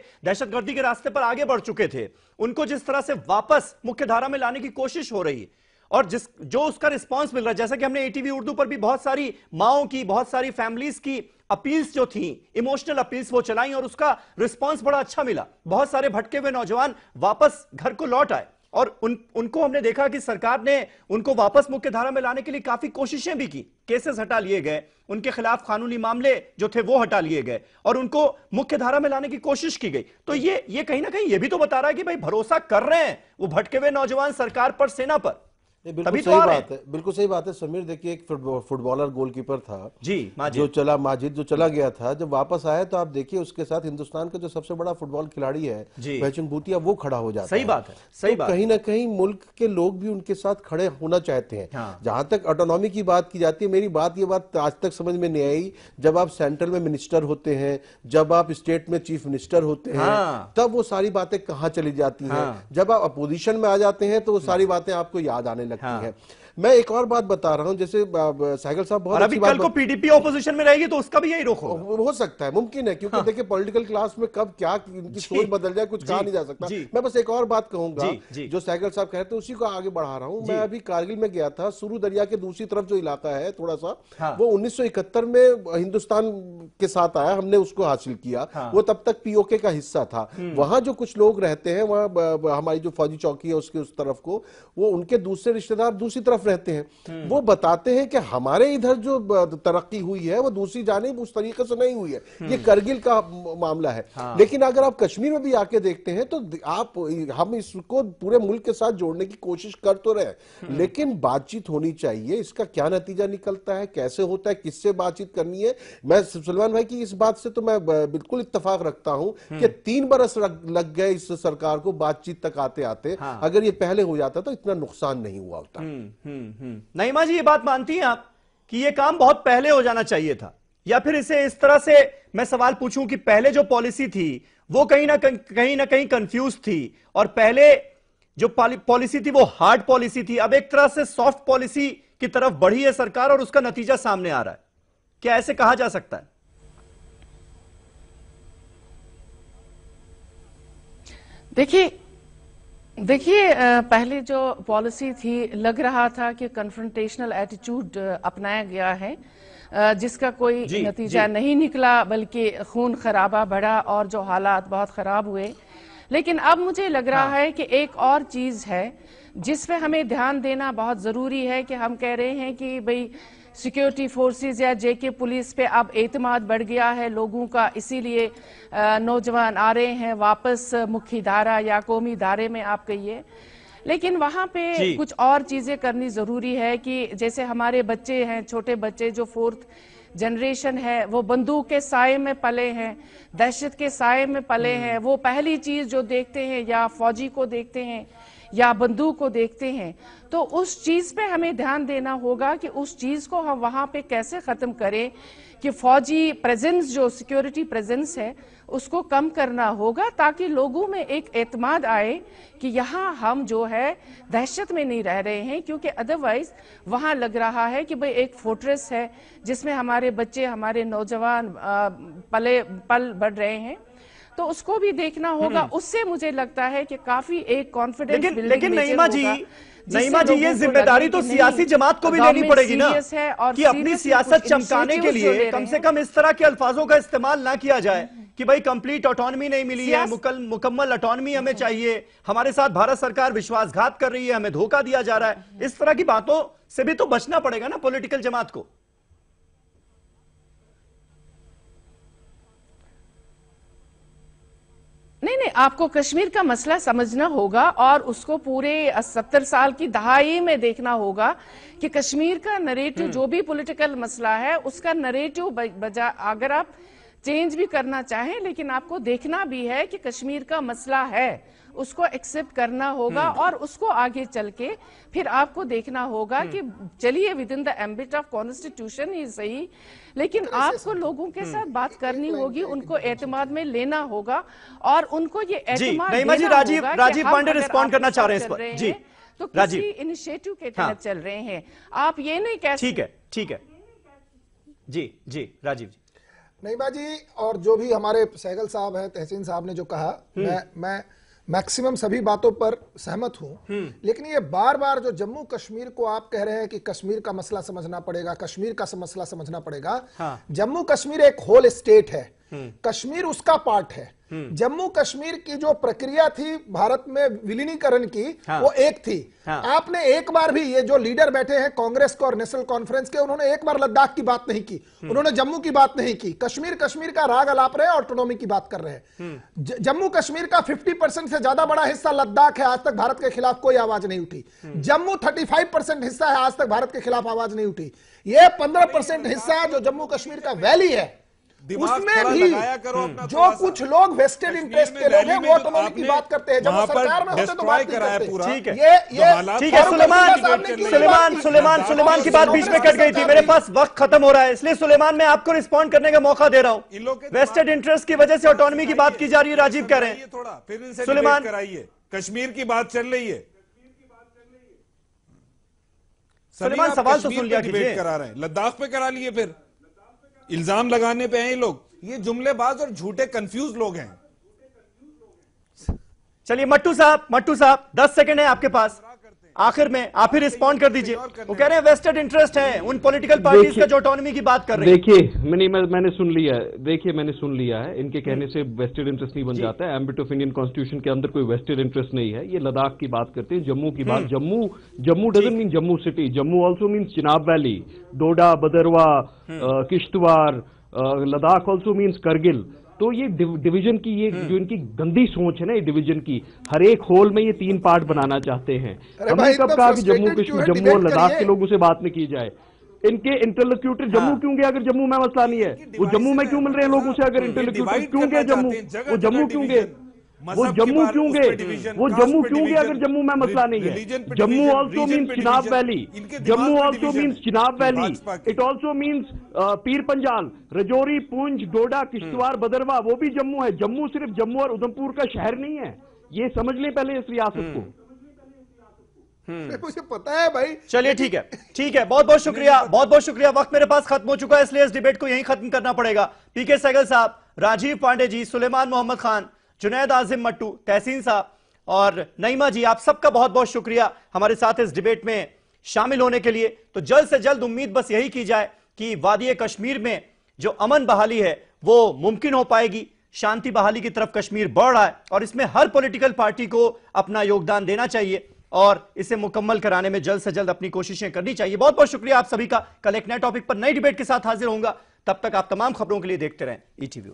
रास्ते पर आगे बढ़ चुके थे, उनको जिस तरह से वापस मुख्यधारा में लाने की कोशिश हो रही है और जो उसका रिस्पांस मिल रहा है, जैसा कि हमने एटीवी उर्दू पर भी बहुत सारी माओं की, बहुत सारी फैमिलीज की अपील्स जो थी, इमोशनल अपील्स वो चलाई और उसका रिस्पांस बड़ा अच्छा मिला। बहुत सारे भटके हुए नौजवान वापस घर को लौट आए और उनको हमने देखा कि सरकार ने उनको वापस मुख्यधारा में लाने के लिए काफी कोशिशें भी की। केसेस हटा लिए गए, उनके खिलाफ कानूनी मामले जो थे वो हटा लिए गए और उनको मुख्यधारा में लाने की कोशिश की गई। तो ये कहीं ना कहीं ये भी तो बता रहा है कि भाई भरोसा कर रहे हैं वो भटके हुए नौजवान सरकार पर, सेना पर। बिल्कुल सही बात है, बिल्कुल सही बात है समीर। देखिए, एक फुटबॉलर गोलकीपर था जी, माजिद जो चला गया था, जब वापस आया तो आप देखिए उसके साथ हिंदुस्तान का जो सबसे बड़ा फुटबॉल खिलाड़ी है बहचुन भूतिया, वो खड़ा हो जाता है। सही बात है, सही बात। कहीं ना कहीं मुल्क के लोग भी उनके साथ खड़े होना चाहते हैं। जहां तक ऑटोनॉमी की बात की जाती है, मेरी बात आज तक समझ में नहीं आई। जब आप सेंट्रल में मिनिस्टर होते हैं, जब आप स्टेट में चीफ मिनिस्टर होते हैं, तब वो सारी बातें कहां चली जाती हैं। जब आप अपोजिशन में आ जाते हैं तो वो सारी बातें आपको याद आने लगती है। मैं एक और बात बता रहा हूं, जैसे सहगल साहब बहुत अच्छी बात, कल को पीडीपी ऑपोजिशन में रहेगी तो उसका भी यही रुख हो सकता है, मुमकिन है, क्योंकि देखिए पॉलिटिकल क्लास में कब क्या इनकी सोच बदल जाए कुछ कहा नहीं जा सकता। मैं बस एक और बात कहूंगा, जो सहगल साहब कह रहे थे उसी को आगे बढ़ा रहा हूं। मैं अभी कारगिल में गया था, सुरू दरिया के दूसरी तरफ जो इलाका है थोड़ा सा, वो 1971 में हिंदुस्तान के साथ आया, हमने उसको हासिल किया। वो तब तक पीओके का हिस्सा था। वहां जो कुछ लोग रहते हैं, वहां हमारी जो फौजी चौकी है उसके उस तरफ को, वो उनके दूसरे रिश्तेदार दूसरी तरफ तरफ रहते हैं, वो बताते हैं कि हमारे इधर जो तरक्की हुई है वो दूसरी जानिब उस तरीके से नहीं हुई है। ये करगिल का मामला है। लेकिन अगर आप कश्मीर में भी आके देखते हैं तो हम इसको पूरे मुल्क के साथ जोड़ने की कोशिश कर तो रहे, लेकिन बातचीत होनी चाहिए। इसका क्या नतीजा निकलता है, कैसे होता है, किससे बातचीत करनी है। मैं सलमान भाई की इस बात से तो मैं बिल्कुल इत्तेफाक रखता हूं कि 3 बरस लग गए इस सरकार को बातचीत तक आते आते। अगर ये पहले हो जाता तो इतना नुकसान नहीं हुआ होता। नईमा जी, ये बात मानती हैं आप कि ये काम बहुत पहले हो जाना चाहिए था, या फिर इसे इस तरह से मैं सवाल पूछूं कि पहले जो पॉलिसी थी वो कहीं ना कहीं कंफ्यूज थी, और पहले जो पॉलिसी थी वो हार्ड पॉलिसी थी, अब एक तरह से सॉफ्ट पॉलिसी की तरफ बढ़ी है सरकार और उसका नतीजा सामने आ रहा है? क्या ऐसे कहा जा सकता है? देखिए पहले जो पॉलिसी थी लग रहा था कि कन्फ्रंटेशनल एटीट्यूड अपनाया गया है, जिसका कोई नतीजा नहीं निकला, बल्कि खून खराबा बढ़ा और जो हालात बहुत खराब हुए। लेकिन अब मुझे लग रहा है कि एक और चीज है जिस पे हमें ध्यान देना बहुत जरूरी है कि हम कह रहे हैं कि भाई सिक्योरिटी फोर्सेस या जेके पुलिस पे अब एतमाद बढ़ गया है लोगों का, इसीलिए नौजवान आ रहे हैं वापस मुख्य धारा या कौमी धारे में आप कहिए। लेकिन वहां पे कुछ और चीजें करनी जरूरी है कि जैसे हमारे बच्चे हैं, छोटे बच्चे जो 4th जनरेशन है, वो बंदूक के साए में पले हैं, दहशत के साए में पले हैं। वो पहली चीज जो देखते हैं या फौजी को देखते हैं या बंदूक को देखते हैं, तो उस चीज पे हमें ध्यान देना होगा कि उस चीज को हम वहां पे कैसे खत्म करें कि फौजी प्रेजेंस जो सिक्योरिटी प्रेजेंस है उसको कम करना होगा, ताकि लोगों में एक एतमाद आए कि यहाँ हम जो है दहशत में नहीं रह रहे हैं। क्योंकि अदरवाइज वहां लग रहा है कि भाई एक फोर्ट्रेस है जिसमें हमारे बच्चे, हमारे नौजवान पल बढ़ रहे हैं, तो उसको भी देखना होगा। उससे मुझे लगता है कि काफी एक कॉन्फिडेंस बिल्डिंग लेकिन नईमा जी ये जिम्मेदारी तो सियासी जमात को भी लेनी पड़ेगी ना, कि अपनी सियासत चमकाने के लिए कम से कम इस तरह के अल्फाजों का इस्तेमाल ना किया जाए कि भाई कंप्लीट ऑटोनॉमी नहीं मिली है, मुकम्मल ऑटोनॉमी हमें चाहिए, हमारे साथ भारत सरकार विश्वासघात कर रही है, हमें धोखा दिया जा रहा है। इस तरह की बातों से भी तो बचना पड़ेगा ना पॉलिटिकल जमात को। नहीं, आपको कश्मीर का मसला समझना होगा और उसको पूरे 70 साल की दहाई में देखना होगा कि कश्मीर का नरेटिव जो भी पॉलिटिकल मसला है उसका नरेटिव बजा अगर आप चेंज भी करना चाहें, लेकिन आपको देखना भी है कि कश्मीर का मसला है, उसको एक्सेप्ट करना होगा और उसको आगे चल के फिर आपको देखना होगा कि चलिए within the ambit of constitution ही सही, लेकिन आपको लोगों के साथ बात करनी होगी, उनको एतमाद में लेना होगा और उनको ये एतमाद देना होगा। राजीव पांडे रिस्पॉन्ड करना चाह रहे हैं इस पर। जी तो किसी इनिशिएटिव के तहत चल रहे हैं, आप ये नहीं कह सकते। ठीक है जी राजीव जी। नईमा जी और जो भी हमारे सहगल साहब हैं, तहसीन साहब ने जो कहा, मैं मैक्सिमम सभी बातों पर सहमत हूं। लेकिन ये बार बार जो जम्मू कश्मीर को आप कह रहे हैं कि कश्मीर का मसला समझना पड़ेगा, कश्मीर का मसला समझना पड़ेगा। जम्मू कश्मीर एक होल स्टेट है, कश्मीर उसका पार्ट है। जम्मू कश्मीर की जो प्रक्रिया थी भारत में विलीनीकरण की, वो एक थी। आपने एक बार भी, ये जो लीडर बैठे हैं कांग्रेस को और नेशनल कॉन्फ्रेंस के, उन्होंने एक बार लद्दाख की बात नहीं की, उन्होंने जम्मू की बात नहीं की। कश्मीर का राग अलाप रहे हैं, ऑटोनॉमी की बात कर रहे हैं। जम्मू कश्मीर का 50% से ज्यादा बड़ा हिस्सा लद्दाख है, आज तक भारत के खिलाफ कोई आवाज नहीं उठी। जम्मू 35% हिस्सा है, आज तक भारत के खिलाफ आवाज नहीं उठी। ये 15% हिस्सा जो जम्मू कश्मीर का वैली है, उसमें भी जो कुछ लोग वेस्टेड इंटरेस्ट के लोग हैं वो ऑटोनॉमी की बात करते हैं, जब वो सरकार में होते तो बात नहीं करते। ठीक है सुलेमान की बात बीच में कट गई थी, मेरे पास वक्त खत्म हो रहा है, इसलिए सुलेमान मैं आपको रिस्पॉन्ड करने का मौका दे रहा हूं। वेस्टेड इंटरेस्ट की वजह से ऑटोनॉमी की बात की जा रही है, राजीव कह रहे हैं। सुलेमान, कश्मीर की बात चल रही है, सुलेमान सवाल तो सुन लिया कीजिए। करा रहे हैं, लद्दाख पे करा लिए, फिर इल्जाम लगाने पे हैं ये लोग। ये जुमलेबाज और झूठे कंफ्यूज लोग हैं। चलिए मट्टू साहब 10 सेकंड है आपके पास। आखिर में आप ही रिस्पॉन्ड कर दीजिए। वो कह रहे हैं वेस्टेड इंटरेस्ट है उन पॉलिटिकल पार्टीज का जो ऑटोनॉमी की बात कर रहे हैं। देखिए मैंने सुन लिया है, देखिए मैंने सुन लिया है, इनके कहने से वेस्टेड इंटरेस्ट नहीं बन जाता है। एम्बिट ऑफ इंडियन कॉन्स्टिट्यूशन के अंदर कोई वेस्टेड इंटरेस्ट नहीं है। ये लद्दाख की बात करते हैं, जम्मू की बात, Jammu doesn't mean Jammu city, Jammu also means Chenab valley, Doda, Bhaderwah, Kishtwar, Ladakh also means Kargil. तो ये डिवीजन की ये जो इनकी गंदी सोच है ना, ये डिवीजन की, हर एक होल में ये 3 पार्ट बनाना चाहते हैं। हमने कब कहा कि जम्मू कश्मीर, जम्मू और लद्दाख के लोगों से बात नहीं की जाए? इनके इंटरलोक्यूटर जम्मू क्यों गए अगर जम्मू में मसला नहीं है? वो जम्मू में क्यों मिल रहे हैं लोगों से अगर इंटरलोक्यूटर क्यों गए जम्मू? वो जम्मू क्यों गए? वो जम्मू क्यों गए? वो जम्मू क्यों गए अगर जम्मू में मसला नहीं है? Jammu also means Chenab valley, Jammu also means Chenab valley, it also means Pir Panjal, Rajouri, Poonch, डोडा, किश्तवाड़, भदरवा, वो भी जम्मू है। जम्मू सिर्फ जम्मू और उधमपुर का शहर नहीं है, ये समझ लें पहले इस रियासत को। मुझे पता है भाई। चलिए ठीक है, ठीक है, बहुत बहुत शुक्रिया, बहुत बहुत शुक्रिया। वक्त मेरे पास खत्म हो चुका है, इसलिए इस डिबेट को यहीं खत्म करना पड़ेगा। पीके सहगल साहब, राजीव पांडे जी, सुलेमान मोहम्मद खान, जुनैद आजिम मट्टू, तहसीन साहब और नईमा जी, आप सबका बहुत बहुत शुक्रिया हमारे साथ इस डिबेट में शामिल होने के लिए। तो जल्द से जल्द उम्मीद बस यही की जाए कि वादी कश्मीर में जो अमन बहाली है वो मुमकिन हो पाएगी। शांति बहाली की तरफ कश्मीर बढ़ रहा है और इसमें हर पॉलिटिकल पार्टी को अपना योगदान देना चाहिए और इसे मुकम्मल कराने में जल्द से जल्द अपनी कोशिशें करनी चाहिए। बहुत बहुत शुक्रिया आप सभी का। कल एक नए टॉपिक पर नई डिबेट के साथ हाजिर होऊंगा। तब तक आप तमाम खबरों के लिए देखते रहें ETV।